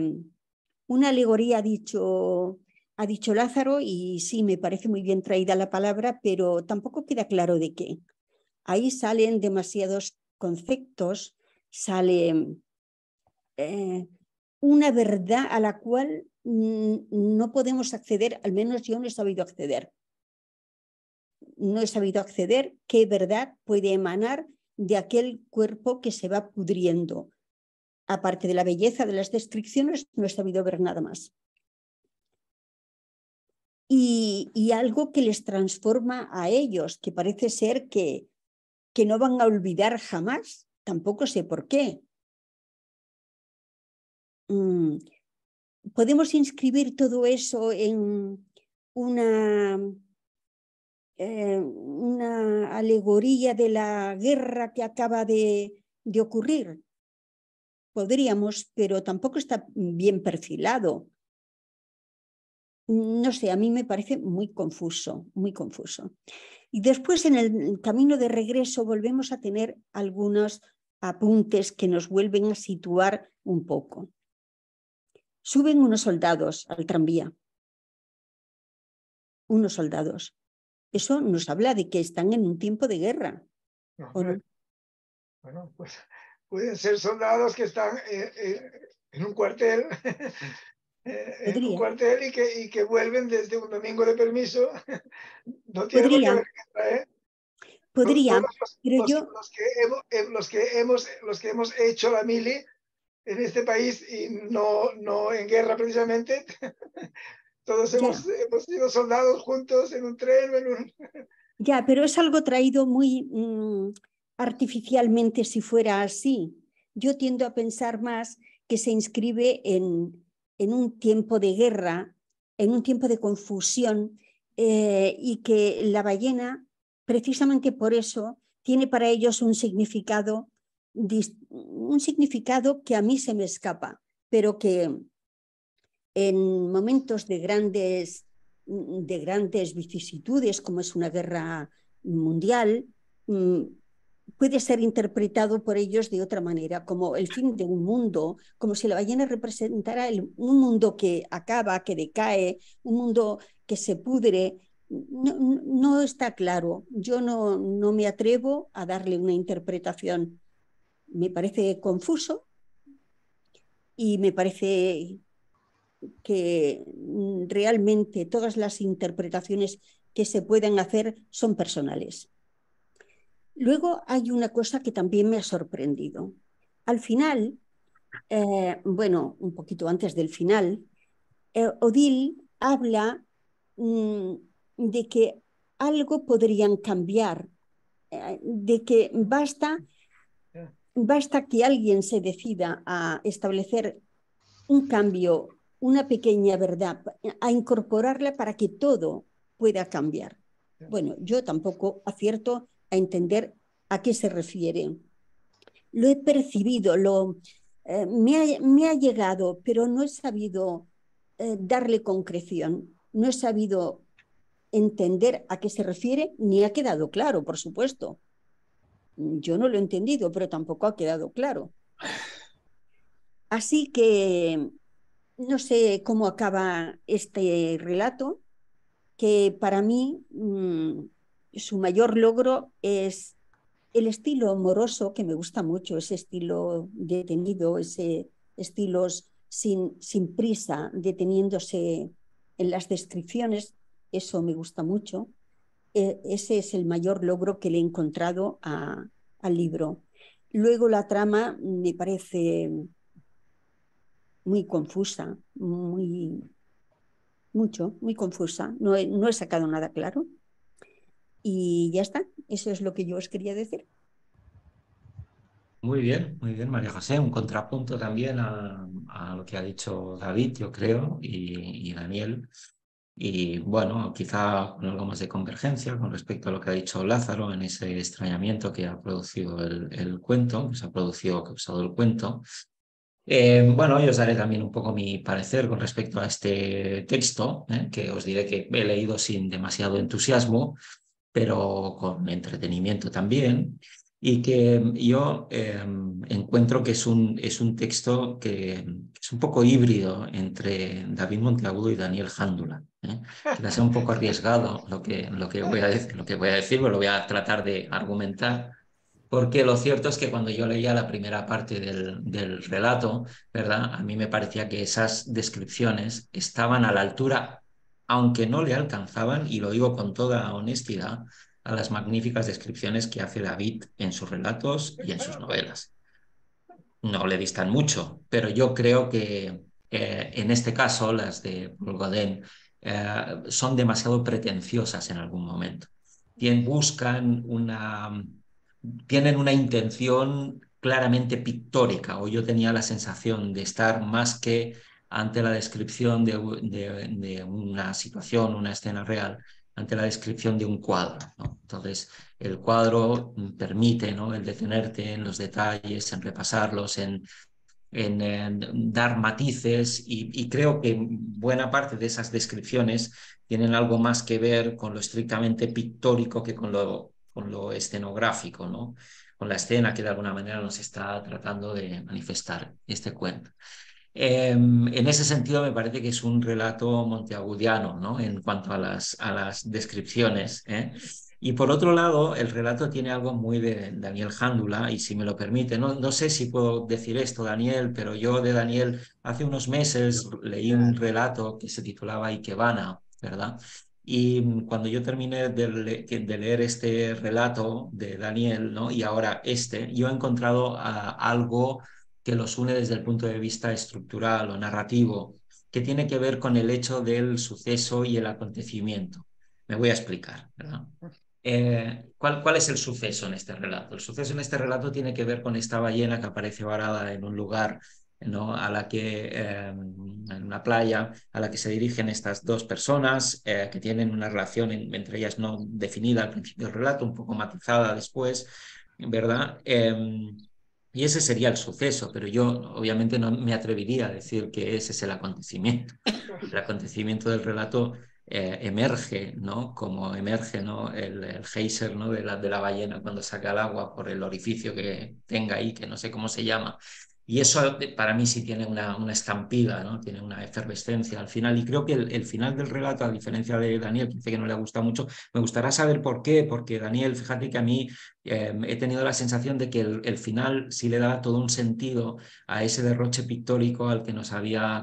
alegoría, ha dicho ha dicho Lázaro, y sí, me parece muy bien traída la palabra, pero tampoco queda claro de qué. Ahí salen demasiados conceptos, sale una verdad a la cual no podemos acceder, al menos yo no he sabido acceder. No he sabido acceder qué verdad puede emanar de aquel cuerpo que se va pudriendo. Aparte de la belleza de las descripciones, no he sabido ver nada más. Y algo que les transforma a ellos, que parece ser que no van a olvidar jamás, tampoco sé por qué. Podemos inscribir todo eso en una alegoría de la guerra que acaba de ocurrir. Podríamos, pero tampoco está bien perfilado. No sé, a mí me parece muy confuso, muy confuso. Y después en el camino de regreso volvemos a tener algunos apuntes que nos vuelven a situar un poco. Suben unos soldados al tranvía. Unos soldados. Eso nos habla de que están en un tiempo de guerra. No, ¿O no? bueno, pues pueden ser soldados que están en un cuartel, en un cuartel y que vuelven desde un domingo de permiso. No tiene por qué haber guerra, ¿eh? Podría, pero los que hemos hecho la mili en este país y no en guerra precisamente, todos hemos sido soldados juntos en un tren. Ya, pero es algo traído muy artificialmente si fuera así. Yo tiendo a pensar más que se inscribe en un tiempo de guerra, en un tiempo de confusión, y que la ballena, precisamente por eso, tiene para ellos un significado que a mí se me escapa, pero que en momentos de grandes vicisitudes, como es una guerra mundial, puede ser interpretado por ellos de otra manera, como el fin de un mundo, como si la ballena representara un mundo que acaba, que decae, un mundo que se pudre. No está claro. Yo no me atrevo a darle una interpretación. Me parece confuso y me parece que realmente todas las interpretaciones que se puedan hacer son personales. Luego hay una cosa que también me ha sorprendido. Al final, bueno, un poquito antes del final, Odile habla de que algo podrían cambiar, de que basta que alguien se decida a establecer un cambio, una pequeña verdad, a incorporarla para que todo pueda cambiar. Bueno, yo tampoco acierto a entender a qué se refiere. Lo he percibido, me ha llegado, pero no he sabido darle concreción, no he sabido entender a qué se refiere, ni ha quedado claro, por supuesto. Yo no lo he entendido, pero tampoco ha quedado claro. Así que no sé cómo acaba este relato, que para mí su mayor logro es el estilo amoroso, que me gusta mucho, ese estilo detenido, ese estilo sin prisa, deteniéndose en las descripciones, eso me gusta mucho. Ese es el mayor logro que le he encontrado al libro. Luego la trama me parece muy confusa, muy confusa. No he sacado nada claro. Y ya está, eso es lo que yo os quería decir. Muy bien, María José. Un contrapunto también a lo que ha dicho David, yo creo, y Daniel. Y bueno, quizá con algo más de convergencia con respecto a lo que ha dicho Lázaro en ese extrañamiento que ha producido el cuento, que se ha causado el cuento. Bueno, yo os daré también un poco mi parecer con respecto a este texto, que os diré que he leído sin demasiado entusiasmo, pero con entretenimiento también, y que yo encuentro encuentro que es un texto que es un poco híbrido entre David Monteagudo y Daniel Jándula. Quizás sea un poco arriesgado lo que voy a decir, pero lo voy a tratar de argumentar, porque lo cierto es que cuando yo leía la primera parte del relato, ¿verdad? A mí me parecía que esas descripciones estaban a la altura, aunque no le alcanzaban, y lo digo con toda honestidad, a las magníficas descripciones que hace David en sus relatos y en sus novelas. No le distan mucho, pero yo creo que en este caso las de Paul Gauguin son demasiado pretenciosas en algún momento. Tienen una intención claramente pictórica, o yo tenía la sensación de estar más que ante la descripción de una situación, una escena real, ante la descripción de un cuadro, ¿no? Entonces, el cuadro permite, ¿no?, el detenerte en los detalles, en repasarlos, en dar matices, y creo que buena parte de esas descripciones tienen algo más que ver con lo estrictamente pictórico que con lo escenográfico, ¿no? Con la escena que de alguna manera nos está tratando de manifestar este cuento. En ese sentido me parece que es un relato monteagudiano, ¿no?, en cuanto a las descripciones, ¿eh? Y por otro lado, el relato tiene algo muy de Daniel Jándula, y si me lo permite, no sé si puedo decir esto, Daniel, pero yo de Daniel hace unos meses leí un relato que se titulaba Ikebana, ¿verdad? Y cuando yo terminé de leer este relato de Daniel, ¿no?, y ahora yo he encontrado algo que los une desde el punto de vista estructural o narrativo, que tiene que ver con el hecho del suceso y el acontecimiento. Me voy a explicar, ¿verdad? ¿Cuál es el suceso en este relato? El suceso en este relato tiene que ver con esta ballena que aparece varada en un lugar, ¿no?, en una playa, a la que se dirigen estas dos personas que tienen una relación entre ellas no definida al principio del relato, un poco matizada después, ¿verdad? Y ese sería el suceso, pero yo obviamente no me atrevería a decir que ese es el acontecimiento. El acontecimiento del relato emerge, ¿no?, como emerge, ¿no?, el geyser, ¿no?, de la ballena cuando saca el agua por el orificio que tenga ahí, que no sé cómo se llama. Y eso para mí sí tiene una estampida, ¿no?, tiene una efervescencia al final. Y creo que el final del relato, a diferencia de Daniel, que dice que no le ha gustado mucho, me gustará saber por qué, porque Daniel, fíjate que a mí he tenido la sensación de que el final sí le da todo un sentido a ese derroche pictórico al que nos había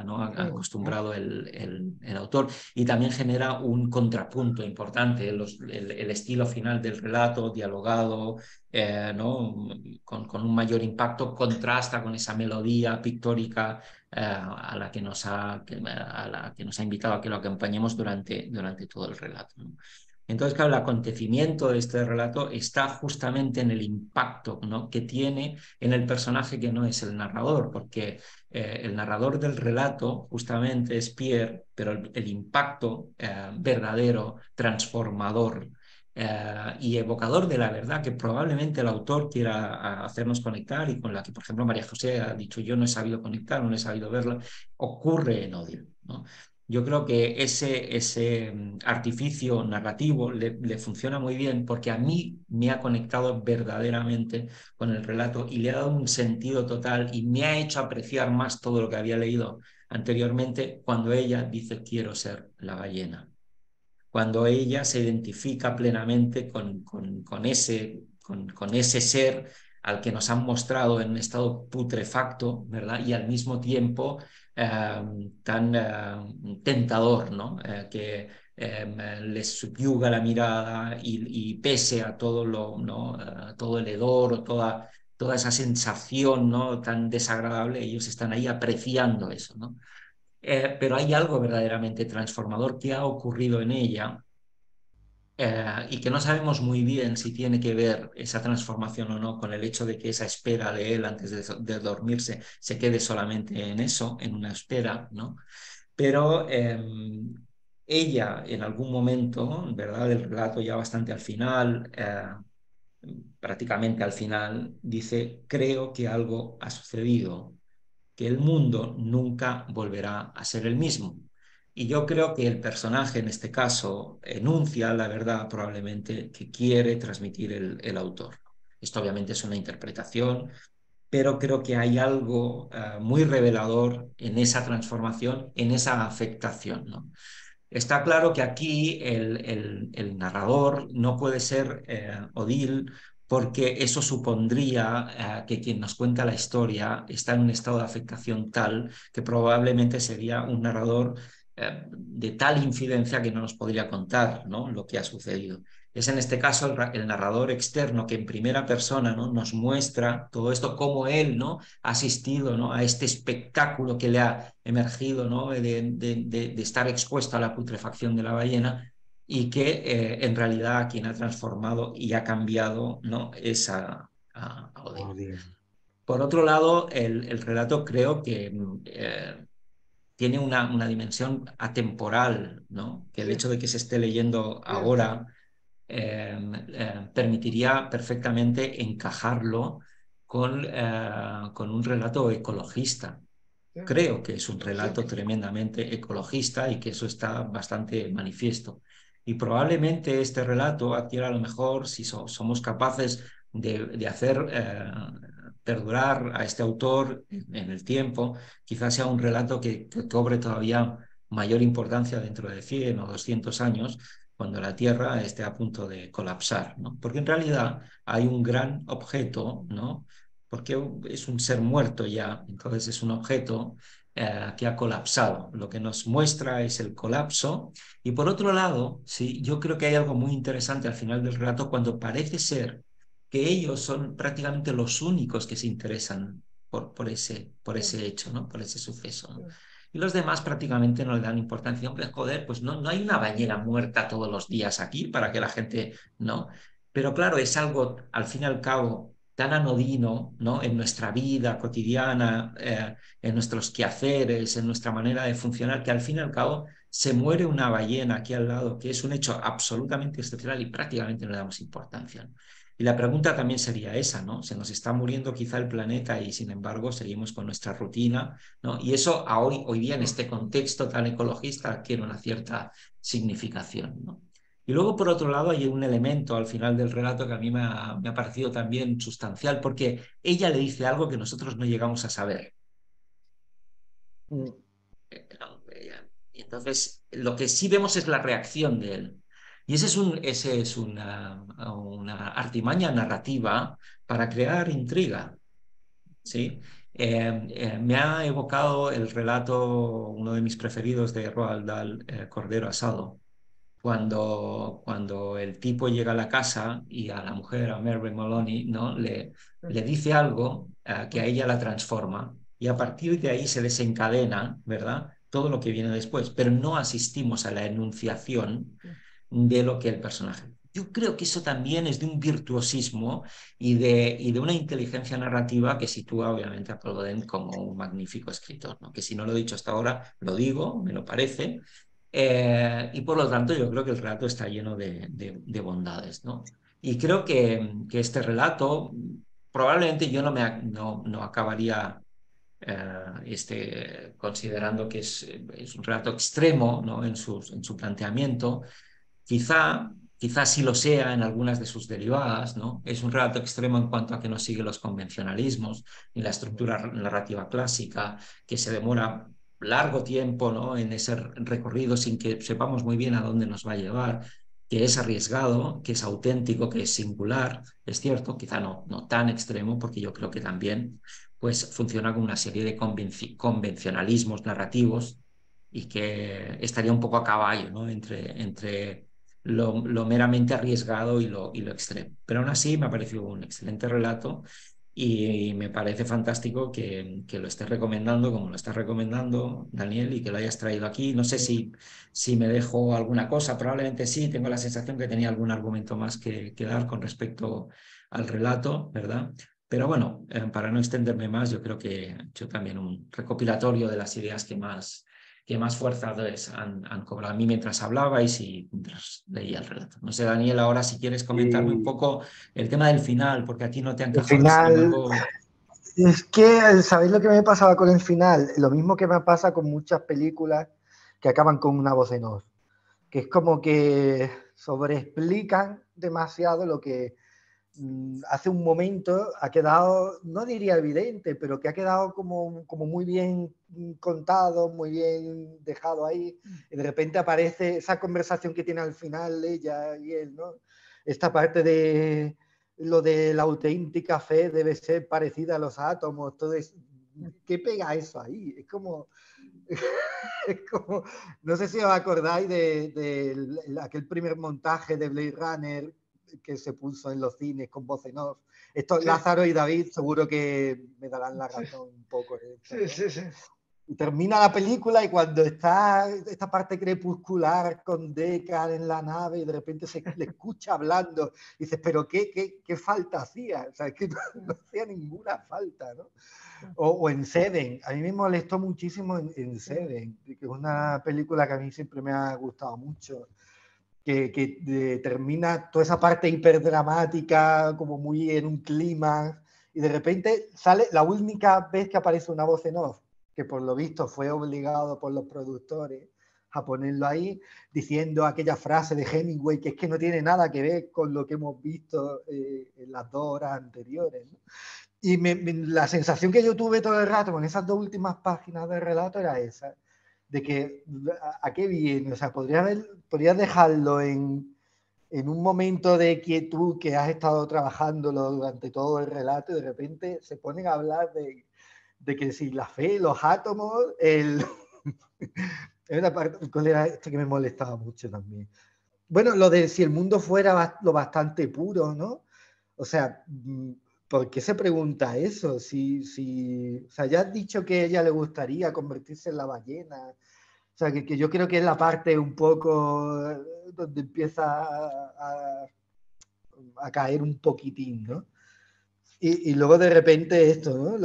¿no?, acostumbrado el autor, y también genera un contrapunto importante. El estilo final del relato, dialogado, ¿no?, con un mayor impacto, contrasta con esa melodía pictórica a la que nos ha invitado a que lo acompañemos durante todo el relato, ¿no? Entonces, claro, el acontecimiento de este relato está justamente en el impacto, ¿no?, que tiene en el personaje que no es el narrador, porque el narrador del relato justamente es Pierre, pero el impacto verdadero, transformador y evocador de la verdad que probablemente el autor quiera hacernos conectar, y con la que, por ejemplo, María José ha dicho: yo no he sabido conectar, no he sabido verla, ocurre en Odio, ¿no? Yo creo que ese artificio narrativo le funciona muy bien, porque a mí me ha conectado verdaderamente con el relato y le ha dado un sentido total, y me ha hecho apreciar más todo lo que había leído anteriormente, cuando ella dice: quiero ser la ballena. Cuando ella se identifica plenamente con ese ser al que nos han mostrado en un estado putrefacto, ¿verdad? Y al mismo tiempo tan tentador, ¿no? Les subyuga la mirada, y pese a todo ¿no?, todo el hedor o toda esa sensación, ¿no?, tan desagradable, ellos están ahí apreciando eso, ¿no? Pero hay algo verdaderamente transformador que ha ocurrido en ella, y que no sabemos muy bien si tiene que ver esa transformación o no con el hecho de que esa espera de él antes de dormirse se quede solamente en eso, en una espera, ¿no? Pero ella en algún momento, ¿verdad?, del relato, ya bastante al final, prácticamente al final, dice: creo que algo ha sucedido, que el mundo nunca volverá a ser el mismo. Y yo creo que el personaje en este caso enuncia la verdad probablemente que quiere transmitir el autor. Esto obviamente es una interpretación, pero creo que hay algo muy revelador en esa transformación, en esa afectación, ¿no? Está claro que aquí el narrador no puede ser Odile, porque eso supondría que quien nos cuenta la historia está en un estado de afectación tal que probablemente sería un narrador de tal infidencia que no nos podría contar, ¿no?, lo que ha sucedido. Es en este caso el narrador externo que en primera persona, ¿no?, nos muestra todo esto, cómo él, ¿no?, ha asistido, ¿no?, a este espectáculo que le ha emergido, ¿no?, de estar expuesto a la putrefacción de la ballena, y que en realidad quien ha transformado y ha cambiado, ¿no?, es a Odile. Por otro lado, el relato creo que tiene una dimensión atemporal, ¿no?, que el Sí, hecho de que se esté leyendo cierto. ahora permitiría perfectamente encajarlo con un relato ecologista. Sí, Creo que es un sí, relato tremendamente ecologista y que eso está bastante manifiesto. Y probablemente este relato adquiera a lo mejor, si somos capaces de hacer perdurar a este autor en el tiempo, quizás sea un relato que cobre todavía mayor importancia dentro de 100 o 200 años, cuando la Tierra esté a punto de colapsar, ¿no? Porque en realidad hay un gran objeto, ¿no?, porque es un ser muerto ya, entonces es un objeto que ha colapsado. Lo que nos muestra es el colapso. Y por otro lado, sí, yo creo que hay algo muy interesante al final del relato cuando parece ser que ellos son prácticamente los únicos que se interesan por ese hecho, ¿no?, por ese suceso, ¿no? Y los demás prácticamente no le dan importancia. Hombre, joder, pues no hay una ballena muerta todos los días aquí para que la gente, ¿no? Pero claro, es algo, al fin y al cabo, tan anodino, ¿no?, en nuestra vida cotidiana, en nuestros quehaceres, en nuestra manera de funcionar, que al fin y al cabo se muere una ballena aquí al lado, que es un hecho absolutamente excepcional y prácticamente no le damos importancia, ¿no? Y la pregunta también sería esa, ¿no? Se nos está muriendo quizá el planeta y sin embargo seguimos con nuestra rutina, ¿no? Y eso hoy día en este contexto tan ecologista adquiere una cierta significación, ¿no? Y luego, por otro lado, hay un elemento al final del relato que a mí me ha parecido también sustancial, porque ella le dice algo que nosotros no llegamos a saber. Y entonces, lo que sí vemos es la reacción de él. Y ese es una artimaña narrativa para crear intriga, ¿sí? Me ha evocado el relato, uno de mis preferidos, de Roald Dahl, Cordero Asado, cuando el tipo llega a la casa y a la mujer, a Mary Maloney, ¿no?, le dice algo que a ella la transforma, y a partir de ahí se desencadena, ¿verdad?, todo lo que viene después, pero no asistimos a la enunciación de lo que el personaje. Yo creo que eso también es de un virtuosismo y de una inteligencia narrativa que sitúa obviamente a Paul Gauguin como un magnífico escritor, ¿no?, que si no lo he dicho hasta ahora, lo digo, me lo parece. Y por lo tanto yo creo que el relato está lleno de bondades, ¿no? Y creo que este relato, probablemente yo no acabaría considerando que es un relato extremo, ¿no?, en su planteamiento. Quizá sí lo sea en algunas de sus derivadas, ¿no? Es un relato extremo en cuanto a que no sigue los convencionalismos ni la estructura narrativa clásica, que se demora largo tiempo, ¿no?, en ese recorrido sin que sepamos muy bien a dónde nos va a llevar, que es arriesgado, que es auténtico, que es singular. Es cierto, quizá no tan extremo, porque yo creo que también pues, funciona con una serie de convencionalismos narrativos y que estaría un poco a caballo, ¿no?, entre lo meramente arriesgado y lo extremo. Pero aún así me ha parecido un excelente relato y me parece fantástico que lo estés recomendando como lo estás recomendando, Daniel, y que lo hayas traído aquí. No sé si me dejo alguna cosa, probablemente sí, tengo la sensación que tenía algún argumento más que dar con respecto al relato, ¿verdad? Pero bueno, para no extenderme más, yo creo que he hecho también un recopilatorio de las ideas que más fuerza han cobrado a mí mientras hablabais y mientras leía el relato. No sé, Daniel, ahora si quieres comentarme un Y poco el tema del final, porque a ti no te ha el encajado, sin final, embargo. es que, ¿sabéis lo que me pasaba con el final? Lo mismo que me pasa con muchas películas que acaban con una voz en off, que es como que sobreexplican demasiado lo que hace un momento ha quedado, no diría evidente, pero que ha quedado como muy bien contado, muy bien dejado ahí, y de repente aparece esa conversación que tiene al final ella y él, ¿no? Esta parte de lo de la auténtica fe debe ser parecida a los átomos, todo eso. ¿Qué pega eso ahí? Es como... Es como, no sé si os acordáis de aquel primer montaje de Blade Runner que se puso en los cines con voz en off. Esto, Sí. Lázaro y David seguro que me darán la razón un poco en esto, ¿no? Sí. Y termina la película y cuando está esta parte crepuscular con Deckard en la nave y de repente se le escucha hablando y dices, pero ¿qué falta hacía? O sea, es que no hacía ninguna falta, ¿no? O en Seven, a mí me molestó muchísimo en Seven, que es una película que a mí siempre me ha gustado mucho, que termina toda esa parte hiperdramática, como muy en un clima, y de repente sale la única vez que aparece una voz en off, que por lo visto fue obligado por los productores a ponerlo ahí, diciendo aquella frase de Hemingway que es que no tiene nada que ver con lo que hemos visto en las 2 horas anteriores, ¿no? Y la sensación que yo tuve todo el rato con esas 2 últimas páginas del relato era esa, de que a qué viene, o sea, podrías dejarlo en un momento de quietud que has estado trabajándolo durante todo el relato y de repente se ponen a hablar de que si la fe, los átomos, es una parte era esto que me molestaba mucho también. Bueno, lo de si el mundo fuera lo bastante puro, ¿no? O sea, ¿por qué se pregunta eso? O sea, ya has dicho que a ella le gustaría convertirse en la ballena. O sea, que yo creo que es la parte un poco donde empieza a caer un poquitín, ¿no? Y luego de repente esto, ¿no?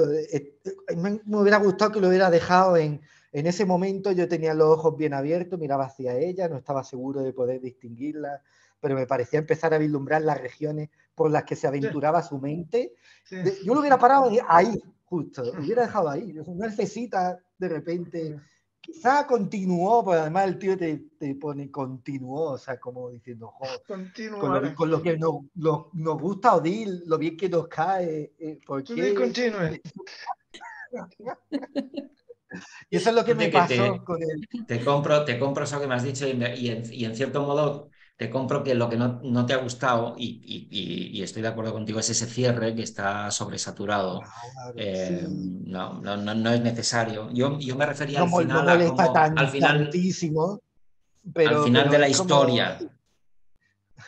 Me hubiera gustado que lo hubiera dejado en ese momento. Yo tenía los ojos bien abiertos, miraba hacia ella, no estaba seguro de poder distinguirla, pero me parecía empezar a vislumbrar las regiones por las que se aventuraba su mente. Sí. Yo lo hubiera parado ahí, justo, lo hubiera dejado ahí. No necesita de repente... Quizá continuó, porque además el tío te pone continuó, o sea, como diciendo, joder, con lo que nos gusta Odile, lo bien que nos cae, ¿por qué? Continue. Y eso es lo que me Que pasó con él. te compro eso que me has dicho y en cierto modo te compro que lo que no te ha gustado y estoy de acuerdo contigo es ese cierre que está sobresaturado. Claro, sí. No es necesario. Yo me refería al No final a molesta como tantísimo, al final de pero la es como... historia.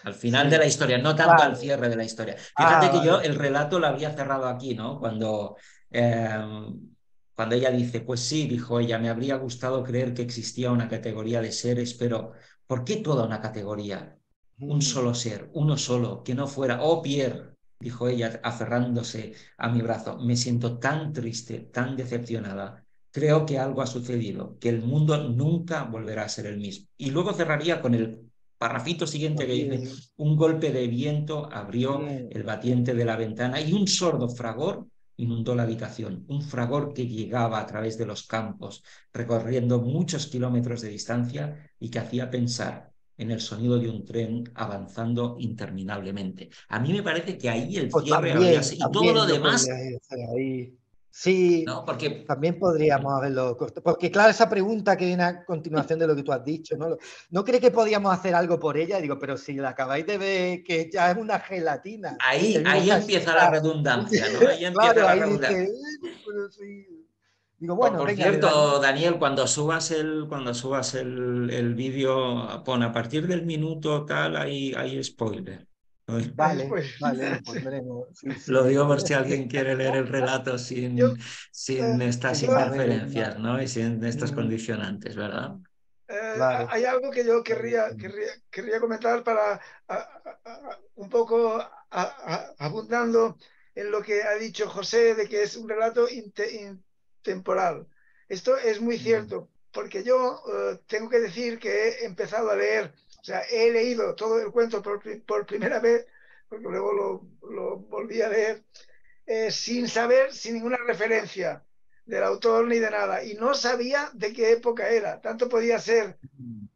Al final de la Sí, historia, no tanto al claro. cierre de la historia. Fíjate que yo Vale. el relato lo habría cerrado aquí, ¿no? Cuando ella dice, pues sí, dijo ella, me habría gustado creer que existía una categoría de seres, pero ¿por qué toda una categoría? Un solo ser, uno solo, que no fuera, oh Pierre, dijo ella, aferrándose a mi brazo, me siento tan triste, tan decepcionada. Creo que algo ha sucedido, que el mundo nunca volverá a ser el mismo. Y luego cerraría con el parrafito siguiente que dice, Bien, un golpe de viento abrió bien. el batiente de la ventana y un sordo fragor inundó la habitación, un fragor que llegaba a través de los campos, recorriendo muchos kilómetros de distancia y que hacía pensar en el sonido de un tren avanzando interminablemente. A mí me parece que ahí el O cierre habría sido, y todo lo también lo demás, podrías hacer ahí. Sí, ¿no? Porque también podríamos haberlo cortado. Porque claro, esa pregunta que viene a continuación de lo que tú has dicho, ¿no? ¿No crees que podíamos hacer algo por ella? Digo, pero si la acabáis de ver que ya es una gelatina. Y a mí me ahí gusta empieza la explicar. redundancia, ¿no? Ahí empieza Claro, la ahí redundancia. dice, pero sí. Digo, bueno, Por venga, le daré. cierto, Daniel, cuando subas el vídeo, pon a partir del minuto tal, hay spoiler. Vale, vale, lo pondremos. Sí, Lo sí. digo por si alguien quiere leer el relato Yo, sin estas Sin saber interferencias, nada. ¿no? Y sin estos Mm, condicionantes, ¿verdad? claro. hay algo que yo Claro, querría comentar para un poco abundando en lo que ha dicho José de que es un relato intemporal. Esto es muy cierto, porque yo tengo que decir que he empezado a leer, o sea, he leído todo el cuento por primera vez, porque luego lo volví a leer, sin saber, sin ninguna referencia del autor ni de nada, y no sabía de qué época era. Tanto podía ser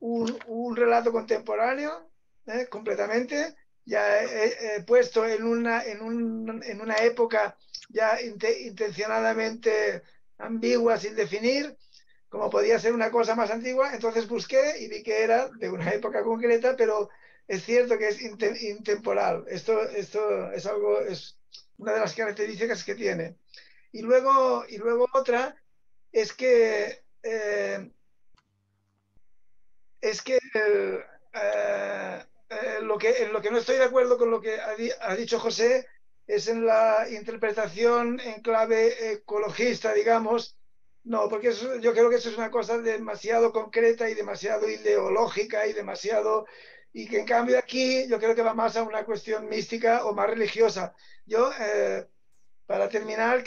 un relato contemporáneo, completamente, ya he puesto en una época ya intencionadamente ambigua, sin definir, como podía ser una cosa más antigua. Entonces busqué y vi que era de una época concreta, pero es cierto que es intemporal. Esto es algo, es una de las características que tiene. Y luego otra es que en lo que no estoy de acuerdo con lo que ha dicho José es en la interpretación en clave ecologista, digamos. No, porque yo creo que eso es una cosa demasiado concreta y demasiado ideológica y que en cambio aquí yo creo que va más a una cuestión mística o más religiosa. Yo, para terminar,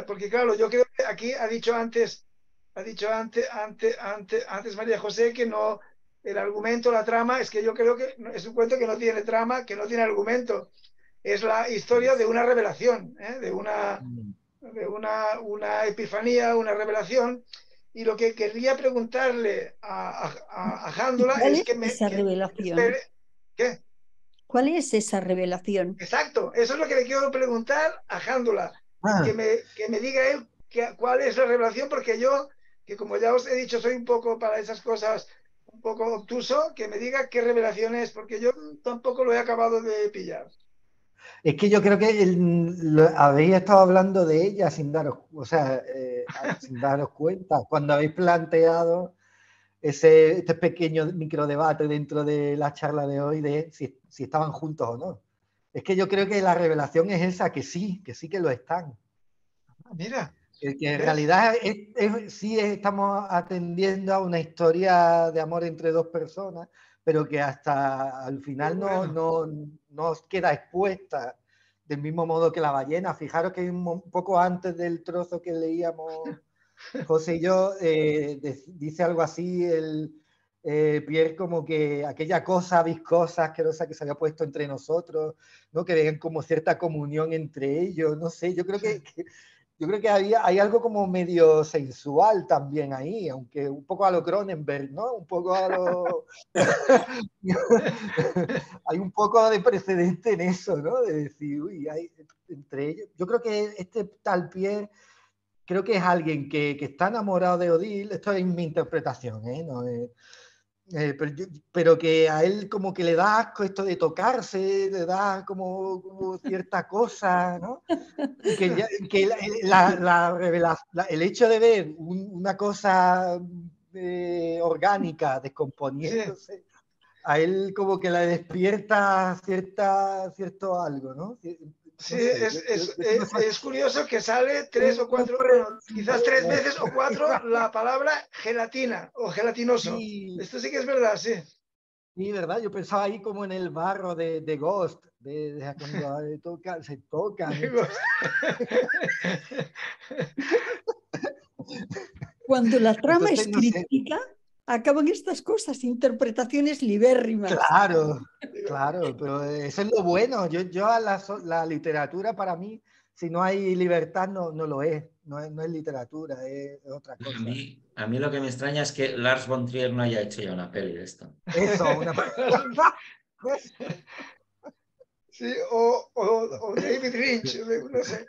porque claro, yo creo que aquí ha dicho antes María José que no, el argumento, la trama, es que yo creo que es un cuento que no tiene trama, que no tiene argumento. Es la historia de una revelación, una epifanía, una revelación. Y lo que querría preguntarle a Jándula ¿Cuál es es esa revelación? ¿Qué? ¿Cuál es esa revelación? Exacto, eso es lo que le quiero preguntar a Jándula, Ah, que me diga él cuál es la revelación, porque yo, que como ya os he dicho, soy un poco para esas cosas, un poco obtuso, que me diga qué revelación es, porque yo tampoco lo he acabado de pillar. es que yo creo que habéis estado hablando de ella sin daros, o sea, sin daros cuenta. Cuando habéis planteado este pequeño microdebate dentro de la charla de hoy de si estaban juntos o no. Es que yo creo que la revelación es esa, que sí que lo están. Mira, Que en ¿ves? realidad sí estamos atendiendo a una historia de amor entre dos personas, pero que hasta al final no queda expuesta del mismo modo que la ballena. Fijaros que un poco antes del trozo que leíamos José y yo, dice algo así, Pierre, como que aquella cosa viscosa, asquerosa que se había puesto entre nosotros, ¿no? Que veían como cierta comunión entre ellos, no sé, yo creo que hay algo como medio sensual también ahí, aunque un poco a lo Cronenberg, ¿no? Un poco a lo... hay un poco de precedente en eso, ¿no? De decir, uy, hay entre ellos. Yo creo que este tal Pierre, creo que es alguien que está enamorado de Odile, esto es mi interpretación, ¿eh? No, pero que a él como que le da asco esto de tocarse, le da como cierta cosa, ¿no? Y que el hecho de ver una cosa orgánica Sí, descomponiéndose, a él como que le despierta cierto algo, ¿no? sí, No sé, es curioso que sale 3 o 4, bueno, quizás 3 veces o 4 la palabra gelatina o gelatinoso. sí, Esto sí que es verdad, sí. sí, ¿verdad? Yo pensaba ahí como en el barro de Ghost, de cuando se tocan. Digo, Cuando la trama Entonces, es no sé, críptica, acaban estas cosas, interpretaciones libérrimas. claro, pero eso es lo bueno. Yo a la literatura para mí, si no hay libertad, no lo es. No es literatura, es otra cosa. A mí lo que me extraña es que Lars von Trier no haya hecho ya una peli de esto. Eso, sí, o David Lynch, no sé,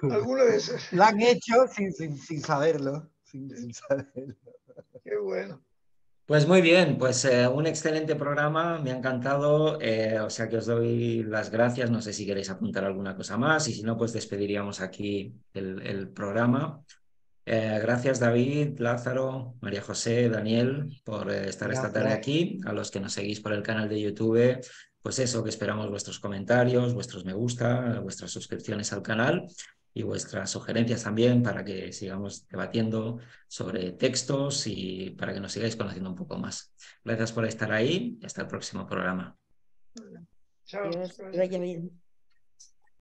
alguno de esos. lo han hecho sin saberlo. Sin saberlo. Qué bueno. Pues muy bien, pues un excelente programa, me ha encantado, o sea que os doy las gracias, no sé si queréis apuntar alguna cosa más y si no, pues despediríamos aquí el programa. Gracias David, Lázaro, María José, Daniel por estar esta tarde Gracias. aquí, a los que nos seguís por el canal de YouTube, pues eso, que esperamos vuestros comentarios, vuestros me gusta, vuestras suscripciones al canal y vuestras sugerencias también para que sigamos debatiendo sobre textos y para que nos sigáis conociendo un poco más. Gracias por estar ahí y hasta el próximo programa. Chao. Dios, que vaya bien.